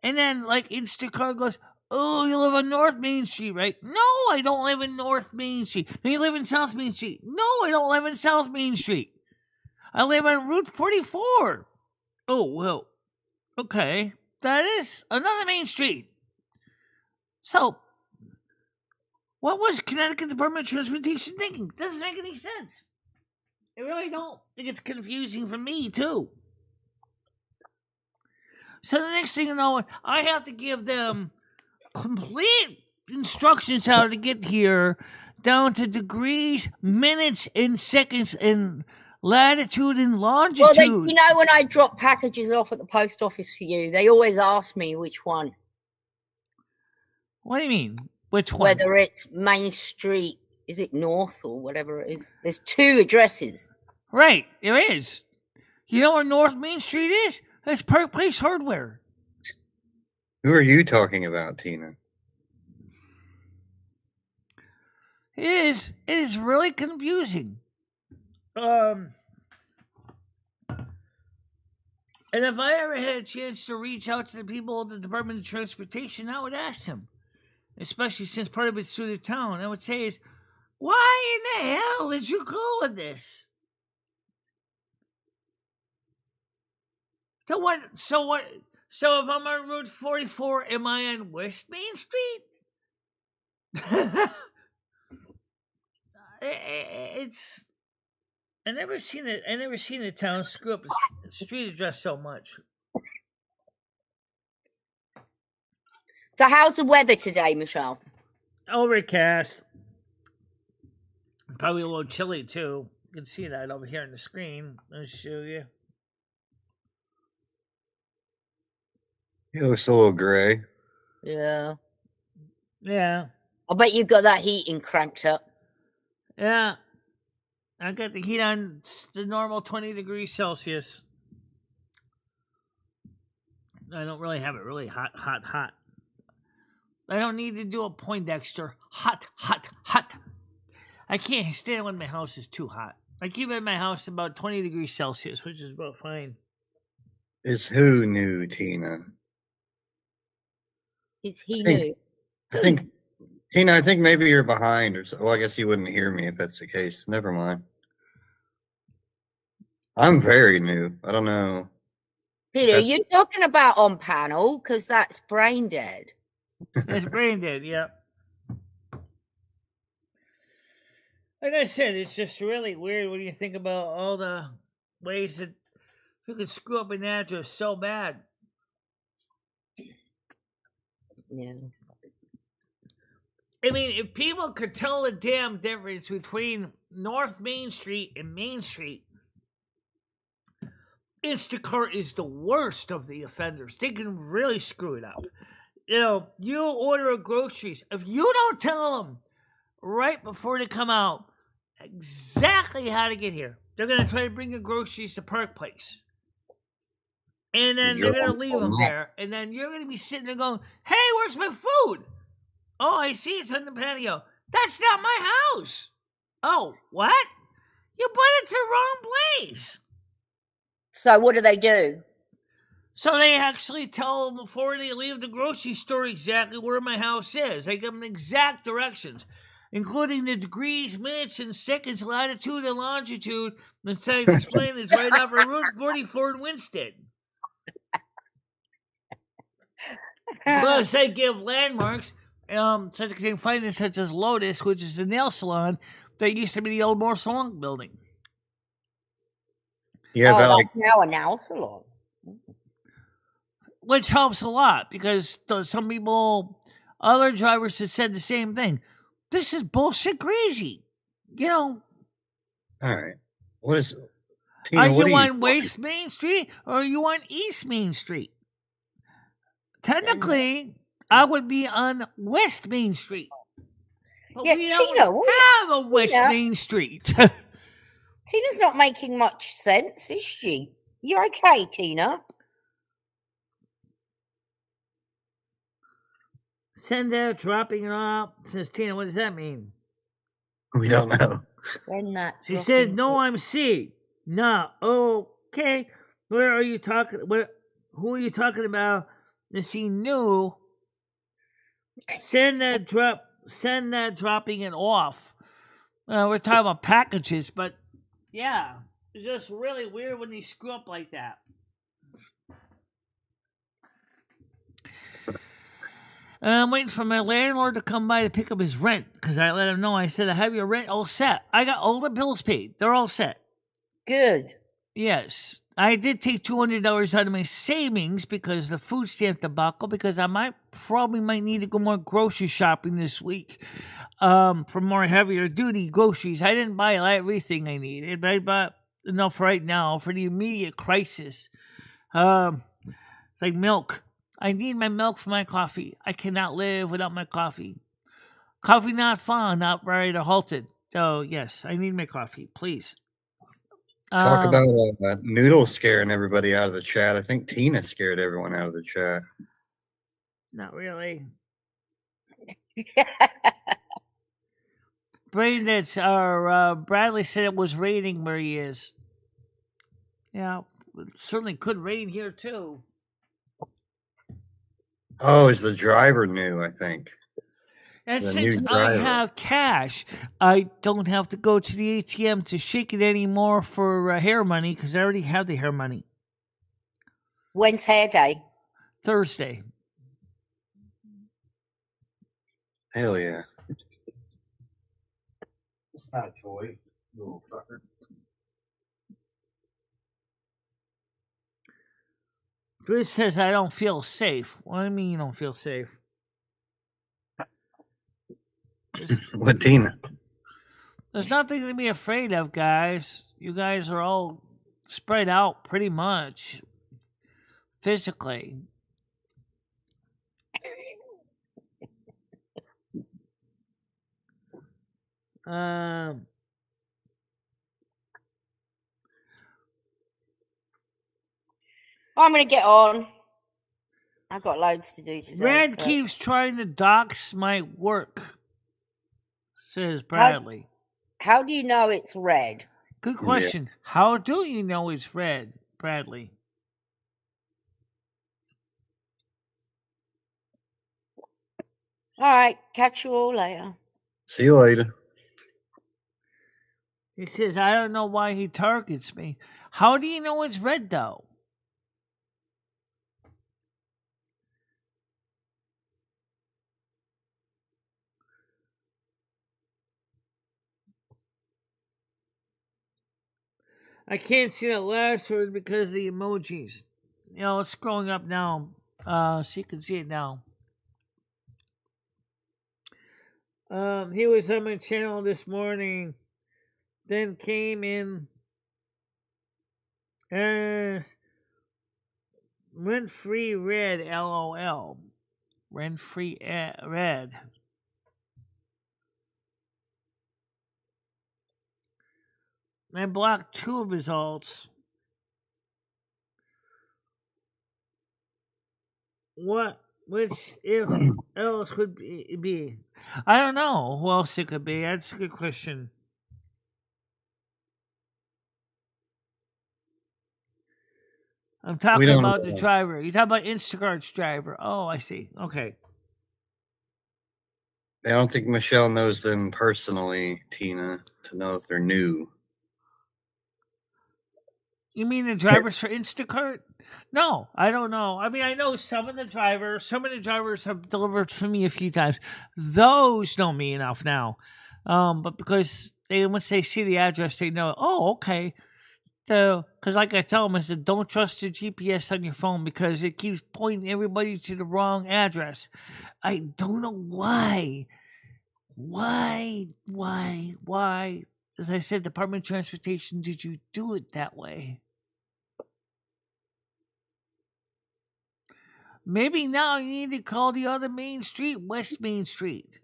And then, like, Instacart goes, oh, you live on North Main Street, right? No, I don't live in North Main Street. No, you live in South Main Street. No, I don't live in South Main Street. I live on Route 44. Oh, well, okay. That is another Main Street. So, what was Connecticut Department of Transportation thinking? Doesn't make any sense. I really don't. I think it's confusing for me, too. So the next thing you know, I have to give them complete instructions how to get here down to degrees, minutes, and seconds, and latitude and longitude. Well, you know, when I drop packages off at the post office for you, they always ask me which one. What do you mean? Which one? Whether it's Main Street, is it North or whatever it is? There's 2 addresses. Right, there is. You know where North Main Street is? That's Park Place Hardware. Who are you talking about, Tina? It is really confusing. And if I ever had a chance to reach out to the people at the Department of Transportation, I would ask them, especially since part of it's through the town, I would say is, why in the hell did you go with this? So if I'm on Route 44, am I on West Main Street? I never seen a town screw up a street address so much. So how's the weather today, Michelle? Overcast. Probably a little chilly too. You can see that over here on the screen. I'll show you. It looks a little gray. Yeah. Yeah. I bet you've got that heating cranked up. Yeah. I got the heat on the normal 20 degrees Celsius. I don't really have it really hot. I don't need to do a Poindexter. Hot. I can't stand when my house is too hot. I keep it in my house about 20 degrees Celsius, which is about fine. Is who new, Tina? Is he new? I think, Tina, I think maybe you're behind or so. Well, I guess you wouldn't hear me if that's the case. Never mind. I'm very new. I don't know. Peter, you're talking about on panel because that's brain dead. It's brain dead, yeah. Like I said, it's just really weird when you think about all the ways that you can screw up an address so bad. Yeah. I mean, if people could tell the damn difference between North Main Street and Main Street, Instacart is the worst of the offenders. They can really screw it up. You know, you order groceries. If you don't tell them right before they come out exactly how to get here, they're going to try to bring your groceries to Park Place. And then they're going to leave them there. And then you're going to be sitting there going, hey, where's my food? Oh, I see it's on the patio. That's not my house. Oh, what? You put it to the wrong place. So what do? So they actually tell them before they leave the grocery store exactly where my house is. They give them exact directions, including the degrees, minutes, and seconds, latitude, and longitude. Instead of explaining it's right off of Route 44 in Winston. Plus, they give landmarks, such as they can find it, such as Lotus, which is the nail salon that used to be the old Moore Salon building. Yeah, that's now a nail salon. Which helps a lot because some people, other drivers have said the same thing. This is bullshit crazy. You know. All right. What is... Tina, are you on West Main Street or are you on East Main Street? Technically, I would be on West Main Street. But yeah, we Tina, don't have a West Main Street. Tina's not making much sense, is she? You okay, Tina? Send that, dropping it off. Says Tina, what does that mean? We don't know. Send that. She says, no, I'm C. No, okay. Where are you talking? Who are you talking about? And she knew. Send that dropping it off. We're talking about packages, but yeah, it's just really weird when they screw up like that. I'm waiting for my landlord to come by to pick up his rent because I let him know. I said, I have your rent all set. I got all the bills paid. They're all set. Good. Yes. I did take $200 out of my savings because the food stamp debacle, because I probably might need to go more grocery shopping this week. for more heavier duty groceries. I didn't buy everything I needed, but I bought enough right now for the immediate crisis. Like milk. I need my milk for my coffee. I cannot live without my coffee. Coffee not fun, not right or halted. So yes, I need my coffee, please. Talk about Noodle scaring everybody out of the chat. I think Tina scared everyone out of the chat. Not really. Predates are Bradley said it was raining where he is. Yeah, it certainly could rain here too. Oh, is the driver new? I think. And The since new I driver. have cash, I don't have to go to the ATM to shake it anymore for hair money because I already have the hair money. When's hair day? Thursday. Hell yeah. It's not a toy, little fucker. Bruce says I don't feel safe. What do you mean you don't feel safe? What Tina? There's nothing to be afraid of, guys. You guys are all spread out pretty much physically. I'm going to get on. I've got loads to do today. Red so- keeps trying to dox my work, says Bradley. How do you know it's red? Good question. How do you know it's red, Bradley? All right, catch you all later. See you later. He says, I don't know why he targets me. How do you know it's red, though? I can't see that last word because of the emojis. You know, it's scrolling up now, so you can see it now. He was on my channel this morning, then came in as rent-free red, LOL. Rent-free red. I blocked 2 of his alts. Which if else could be? I don't know who else it could be. That's a good question. I'm talking about the driver. You're talking about Instacart's driver. Oh, I see. Okay. I don't think Michelle knows them personally, Tina, to know if they're new. You mean the drivers for Instacart? No, I don't know. I mean, I know some of the drivers. Some of the drivers have delivered for me a few times. Those know me enough now. But because once they see the address, they know, oh, okay. Because like I tell them, I said, don't trust the GPS on your phone because it keeps pointing everybody to the wrong address. I don't know why. Why? As I said, Department of Transportation, did you do it that way? Maybe now you need to call the other main street West Main Street.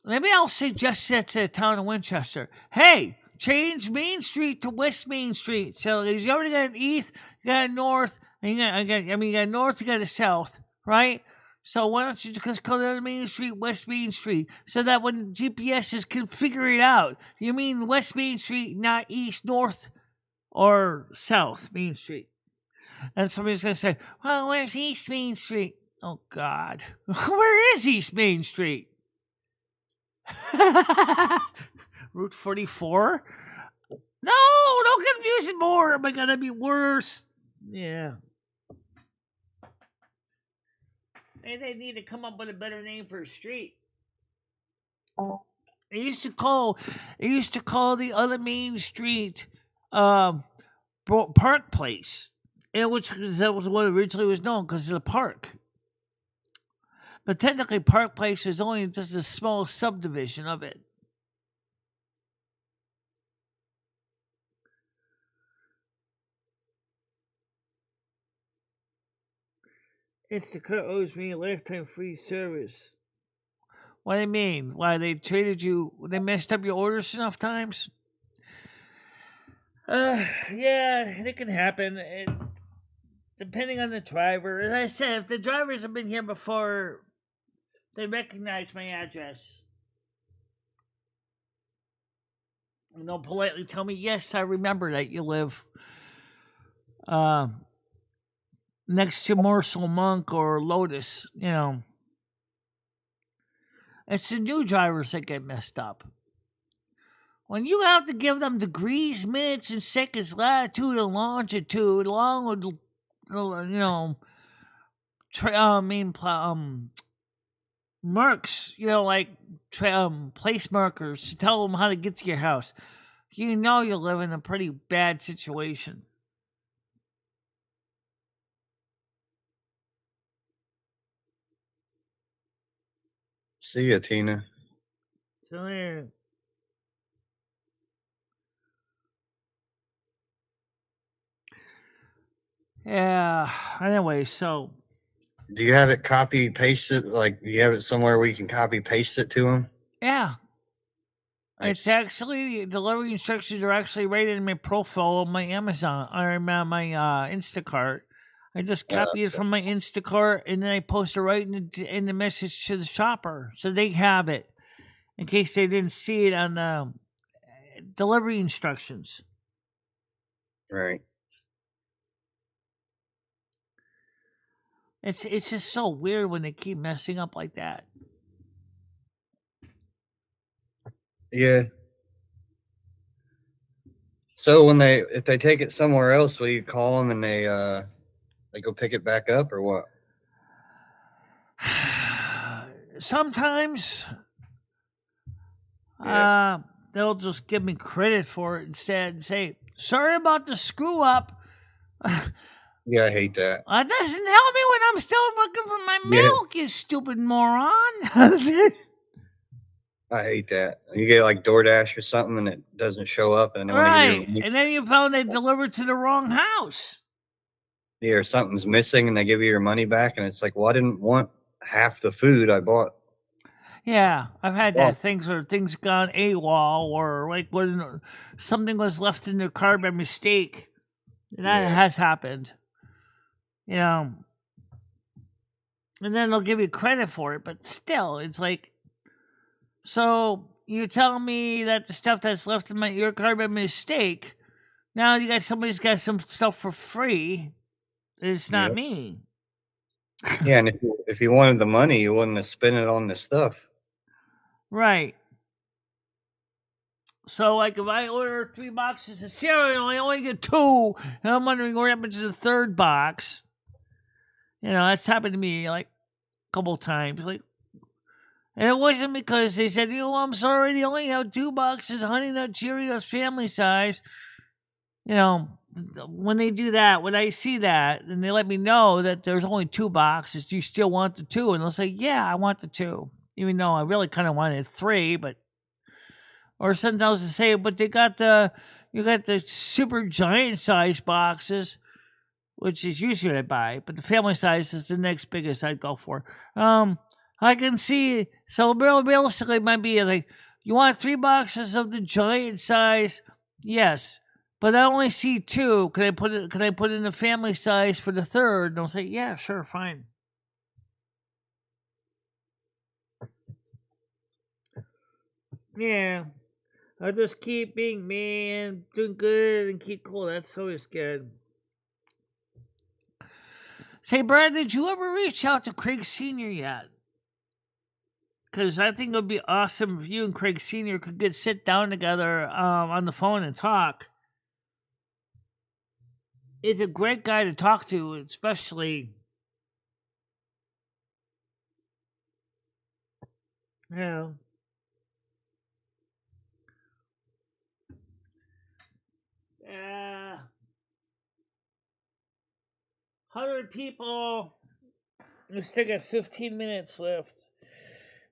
Maybe I'll suggest that to the town of Winchester. Hey, change Main Street to West Main Street. So you already got an east, you got a north, and you got a north, you got a south, right? So why don't you just call the other Main Street West Main Street so that when GPSs can figure it out, you mean West Main Street, not east, north, or south Main Street? And somebody's going to say, well, where's East Main Street? Oh, God. Where is East Main Street? Route 44? No, don't confuse it more. Oh, my God, that'd be worse. Yeah. Maybe they need to come up with a better name for a street. I used to call the other main street Park Place, which that was what originally was known because of the park. But technically, Park Place is only just a small subdivision of it. Instacart owes me a lifetime free service. What do you mean? Why, they traded you? They messed up your orders enough times? Yeah, it can happen. Depending on the driver. As I said, if the drivers have been here before, they recognize my address. And they'll politely tell me, yes, I remember that you live next to Morsel Monk or Lotus, you know. It's the new drivers that get messed up. When you have to give them degrees, minutes, and seconds, latitude and longitude, along with, you know, marks, you know, like place markers to tell them how to get to your house, you know you live in a pretty bad situation. See ya, Tina. So there. Yeah. Anyway, so. Do you have it copy pasted? Like, do you have it somewhere where you can copy paste it to them? Yeah. Nice. It's actually, delivery instructions are actually right in my profile on my Amazon, or my Instacart. I just copy it from my Instacart, and then I post it right in the message to the shopper, so they have it, in case they didn't see it on the delivery instructions. Right. It's just so weird when they keep messing up like that. Yeah. So if they take it somewhere else, will you call them and they go pick it back up or what? Sometimes they'll just give me credit for it instead and say, sorry about the screw up. Yeah, I hate that. That doesn't help me when I'm still looking for my milk, you stupid moron. I hate that. You get like DoorDash or something and it doesn't show up, and then right, and then you found they delivered to the wrong house. Yeah, or something's missing and they give you your money back, and it's like, well, I didn't want half the food I bought. Yeah, I've had that. Things gone AWOL, or like when something was left in their car by mistake. That has happened. You know. And then they'll give you credit for it, but still, it's like, so you're telling me that the stuff that's left in your car by mistake, now you got somebody's got some stuff for free. It's not me. Yeah, and if you wanted the money, you wouldn't have spent it on this stuff. Right. So, like, if I order 3 boxes of cereal, I only get 2, and I'm wondering what happened to the third box. You know, that's happened to me, like, a couple times. Like, and it wasn't because they said, I'm sorry, they only have 2 boxes of Honey Nut Cheerios family size. You know, when they do that, when I see that, and they let me know that there's only 2 boxes, do you still want the 2? And they'll say, yeah, I want the 2. Even though I really kind of wanted 3, but... Or sometimes they say, but you got the super giant size boxes, which is usually what I buy, but the family size is the next biggest I'd go for. I can see, so realistically it might be like, you want 3 boxes of the giant size? Yes. But I only see 2. Can I put in the family size for the third? And I'll say, yeah, sure, fine. Yeah. I'll just keep being me and doing good and keep cool. That's always good. Say, Brad, did you ever reach out to Craig Sr. yet? Because I think it would be awesome if you and Craig Sr. could sit down together on the phone and talk. He's a great guy to talk to, especially... Yeah. 100 people We still got 15 minutes left.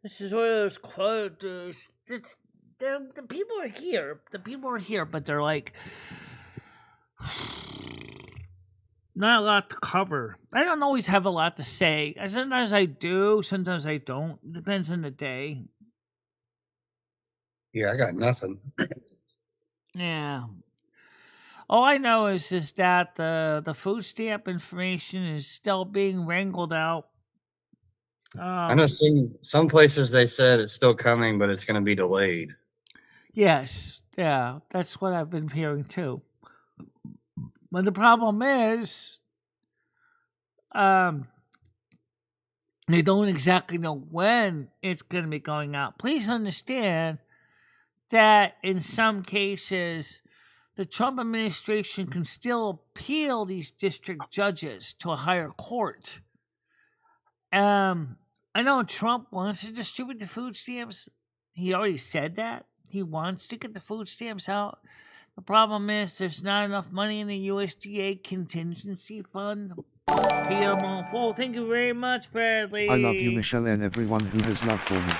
This is one of those quotes. The people are here. The people are here, but they're like not a lot to cover. I don't always have a lot to say. Sometimes I do, sometimes I don't. It depends on the day. Yeah, I got nothing. Yeah. All I know is that the food stamp information is still being wrangled out. I know some places they said it's still coming, but it's going to be delayed. Yes, yeah, that's what I've been hearing too. But the problem is, they don't exactly know when it's going to be going out. Please understand that in some cases, the Trump administration can still appeal these district judges to a higher court. I know Trump wants to distribute the food stamps. He already said that. He wants to get the food stamps out. The problem is there's not enough money in the USDA contingency fund. PMO full. Thank you very much, Bradley. I love you, Michelle, and everyone who has love for me.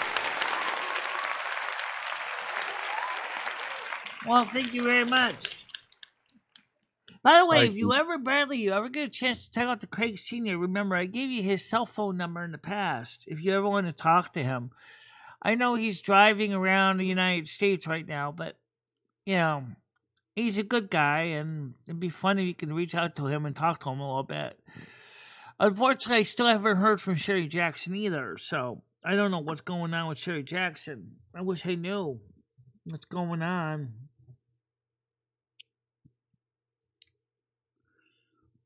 Well, thank you very much. By the way, Thank if you ever get a chance to check out the Craig Sr., remember I gave you his cell phone number in the past. If you ever want to talk to him, I know he's driving around the United States right now, but he's a good guy, and it'd be fun if you can reach out to him and talk to him a little bit. Unfortunately, I still haven't heard from Sherry Jackson either, so I don't know what's going on with Sherry Jackson. I wish I knew what's going on.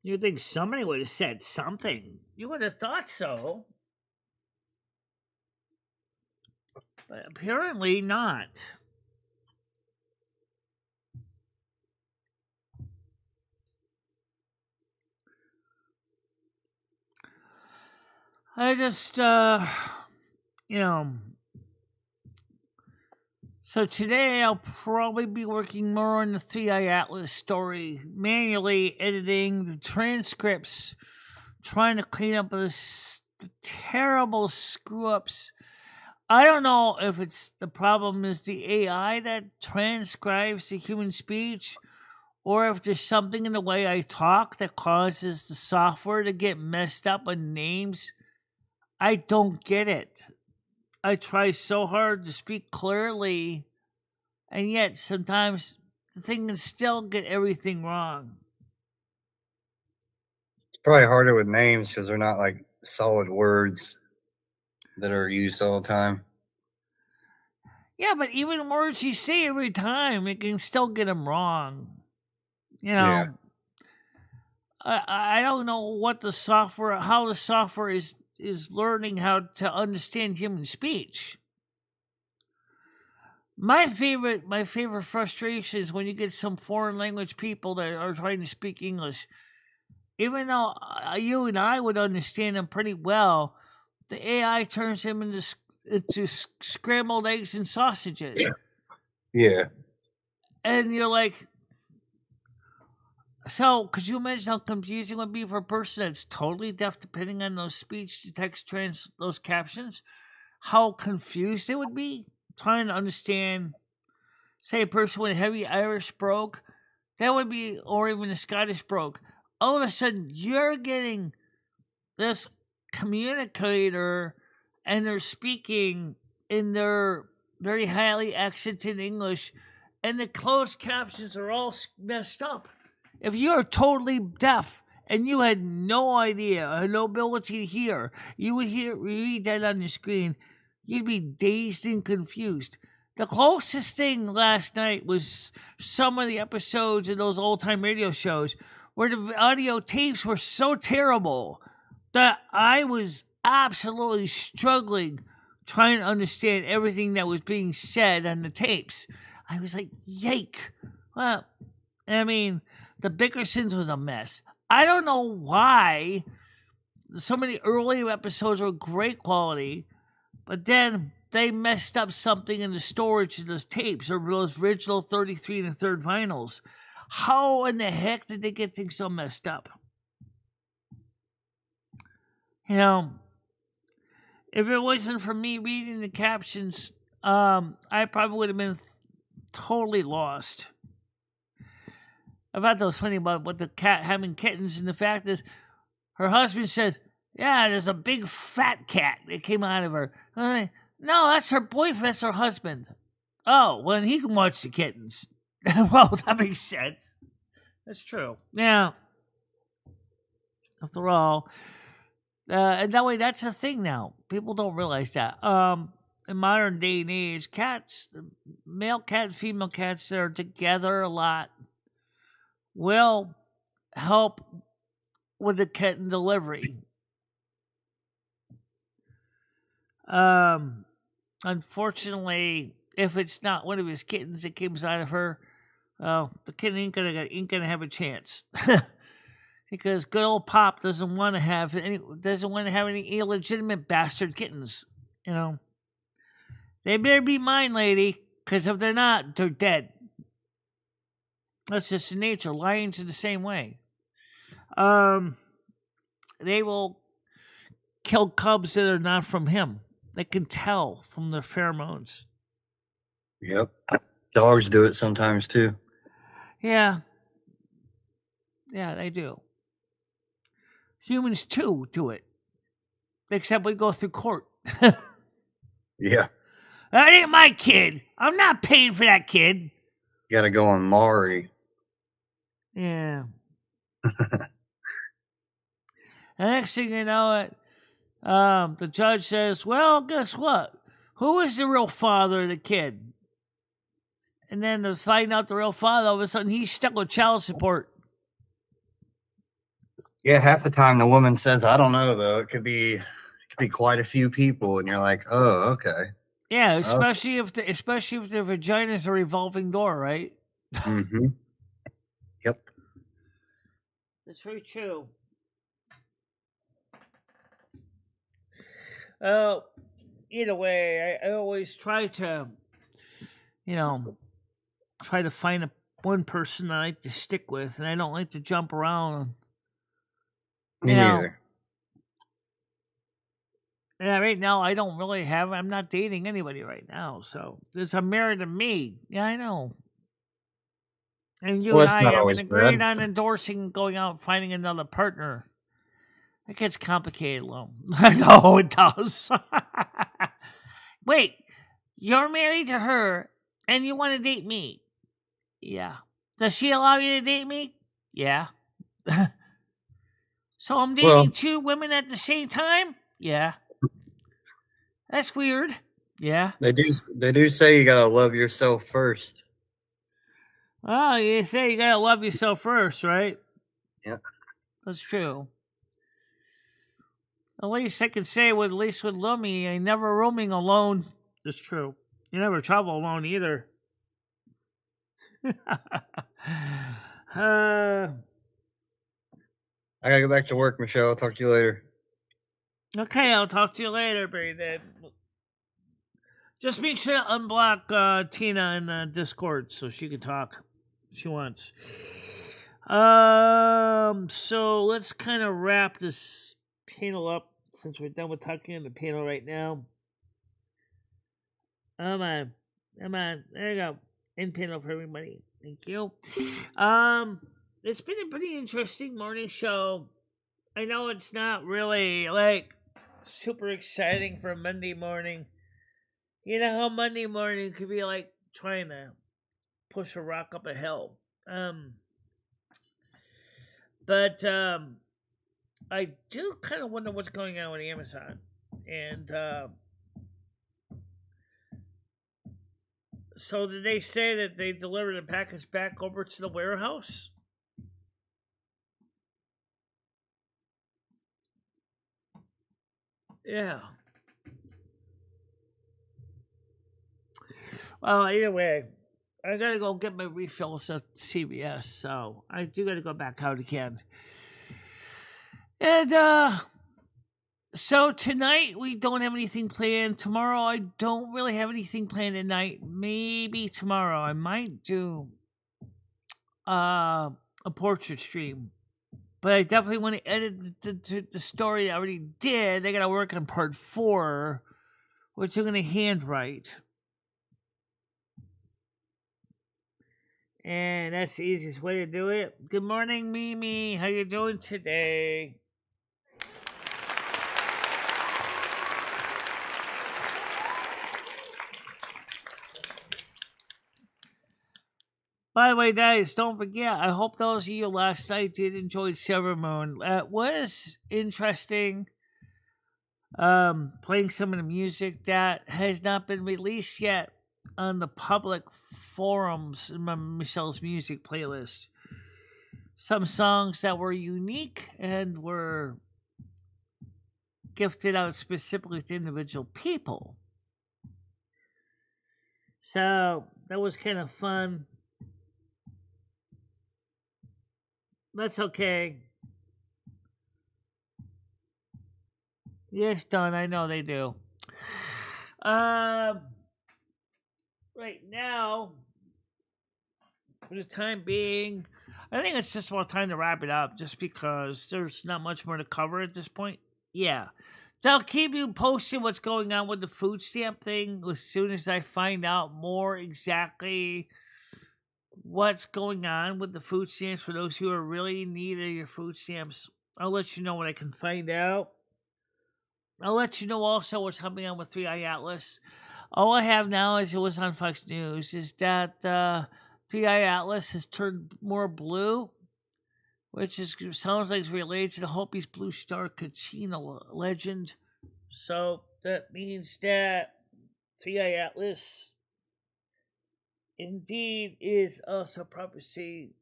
You'd think somebody would have said something. You would have thought so. But apparently not. I just, So today I'll probably be working more on the 3i Atlas story, manually editing the transcripts, trying to clean up the terrible screw-ups. I don't know if it's the problem is the AI that transcribes the human speech, or if there's something in the way I talk that causes the software to get messed up on names. I don't get it. I try so hard to speak clearly, and yet sometimes the thing can still get everything wrong. It's probably harder with names because they're not like solid words that are used all the time. Yeah, but even words you say every time, it can still get them wrong. Yeah. I don't know how the software is learning how to understand human speech. My favorite frustration is when you get some foreign language people that are trying to speak English. Even though you and I would understand them pretty well, the AI turns them into scrambled eggs and sausages. Yeah. And you're like, so could you imagine how confusing it would be for a person that's totally deaf, depending on those speech to text those captions? How confused they would be trying to understand, say, a person with a heavy Irish brogue, that would be, or even a Scottish brogue. All of a sudden, you're getting this communicator, and they're speaking in their very highly accented English, and the closed captions are all messed up. If you're totally deaf and you had no idea, no ability to hear, you would read that on your screen, you'd be dazed and confused. The closest thing last night was some of the episodes of those old-time radio shows where the audio tapes were so terrible that I was absolutely struggling trying to understand everything that was being said on the tapes. I was like, yike. Well, I mean, the Bickersons was a mess. I don't know why so many early episodes were great quality, but then they messed up something in the storage of those tapes or those original 33 and a third vinyls. How in the heck did they get things so messed up? If it wasn't for me reading the captions, I probably would have been totally lost. I thought that was funny about what the cat having kittens, and the fact is, her husband says, "Yeah, there's a big fat cat that came out of her." I'm like, no, that's her boyfriend. That's her husband. Oh, well, he can watch the kittens. Well, that makes sense. That's true. Yeah. After all, and that way, that's a thing now. People don't realize that. In modern day and age, cats, male cat and female cats that are together a lot, will help with the kitten delivery. Unfortunately, if it's not one of his kittens that comes out of her, the kitten ain't gonna have a chance. Because good old Pop doesn't want to have any illegitimate bastard kittens. You know, they better be mine, lady. Because if they're not, they're dead. That's just the nature. Lions are the same way. They will kill cubs that are not from him. They can tell from their pheromones. Yep. Dogs do it sometimes too. Yeah. Yeah, they do. Humans too do it. Except we go through court. Yeah. That ain't my kid. I'm not paying for that kid. You gotta go on Maury. Yeah. The next thing you know, the judge says, well, guess what? Who is the real father of the kid? And then to find out the real father, all of a sudden he's stuck with child support. Yeah, half the time the woman says, I don't know though. It could be quite a few people, and you're like, oh, okay. Yeah, especially if the vagina is a revolving door, right? Mm-hmm. Yep. That's very true. Either way, I always try to, find one person I like to stick with, and I don't like to jump around. Me neither. Yeah, right now I'm not dating anybody right now, so I'm married to me. Yeah, I know. And you and I haven't agreed on endorsing going out and finding another partner. It gets complicated, though. I know it does. Wait, you're married to her and you want to date me? Yeah. Does she allow you to date me? Yeah. So I'm dating two women at the same time? Yeah. That's weird. Yeah. They do say you gotta love yourself first. Oh, you say you gotta love yourself first, right? Yeah. That's true. At least I can say, with Lumi, I never roaming alone. That's true. You never travel alone either. I gotta go back to work, Michelle. I'll talk to you later. Okay, I'll talk to you later, Brandon. Just make sure to unblock Tina in Discord so she can talk if she wants. So let's kind of wrap this panel up since we're done with talking in the panel right now. Come on. There you go. End panel for everybody. Thank you. It's been a pretty interesting morning show. I know it's not really super exciting for a Monday morning. You know how Monday morning could be like trying to push a rock up a hill. But I do kind of wonder what's going on with Amazon. And so did they say that they delivered the package back over to the warehouse? Yeah. Well, either way, I gotta go get my refills at CVS, so I do gotta go back out again. And so tonight we don't have anything planned. Tomorrow I don't really have anything planned tonight. Maybe tomorrow I might do a portrait stream. But I definitely want to edit the story I already did. They got to work on part 4, which I'm going to handwrite. And that's the easiest way to do it. Good morning, Mimi. How you doing today? By the way, guys, don't forget, I hope those of you last night did enjoy Silver Moon. It was interesting playing some of the music that has not been released yet on the public forums in my Michelle's music playlist. Some songs that were unique and were gifted out specifically to individual people. So that was kind of fun. That's okay. Yes, Don, I know they do. Right now, for the time being, I think it's just about time to wrap it up just because there's not much more to cover at this point. Yeah. So I'll keep you posted what's going on with the food stamp thing as soon as I find out more exactly what's going on with the food stamps for those who are really in need of your food stamps. I'll let you know what I can find out. I'll let you know also what's happening on with 3i Atlas. All I have now, as it was on Fox News, is that 3i Atlas has turned more blue, which sounds like it's related to the Hopi's Blue Star Kachina legend. So that means that 3i Atlas indeed is also property.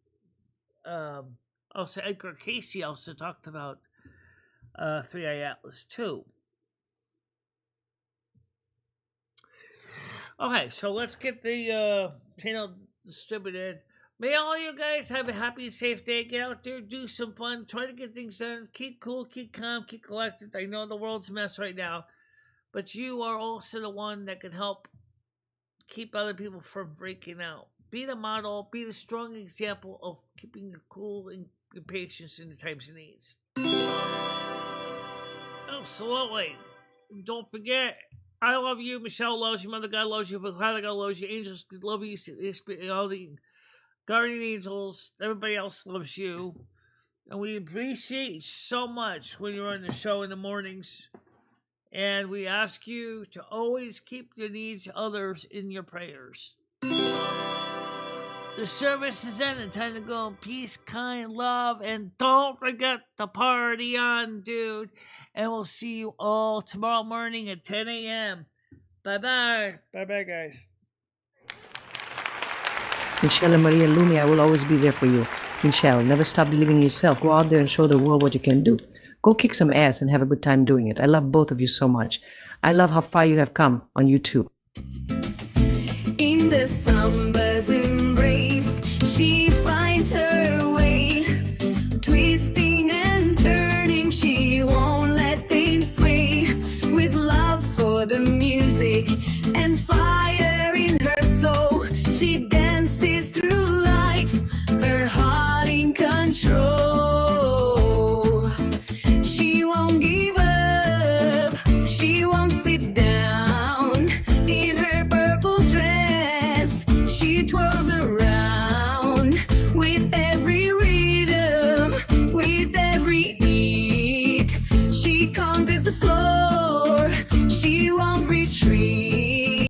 Also, Edgar Casey also talked about 3i Atlas too. Okay, so let's get the channel distributed. May all you guys have a happy and safe day. Get out there, do some fun, try to get things done. Keep cool, keep calm, keep collected. I know the world's a mess right now, but you are also the one that can help keep other people from breaking out. Be the model, be the strong example of keeping your cool and your patience in the times of needs. Absolutely. Don't forget, I love you, Michelle loves you, Mother God loves you, Father God loves you, angels love you, all the guardian angels, everybody else loves you. And we appreciate you so much when you're on the show in the mornings. And we ask you to always keep the needs of others in your prayers. The service is ended. Time to go in peace, kind, love, and don't forget to party on, dude. And we'll see you all tomorrow morning at 10 a.m. Bye-bye. Bye-bye, guys. Michelle and Maria Lumi, I will always be there for you. Michelle, never stop believing in yourself. Go out there and show the world what you can do. Go kick some ass and have a good time doing it. I love both of you so much. I love how far you have come on YouTube.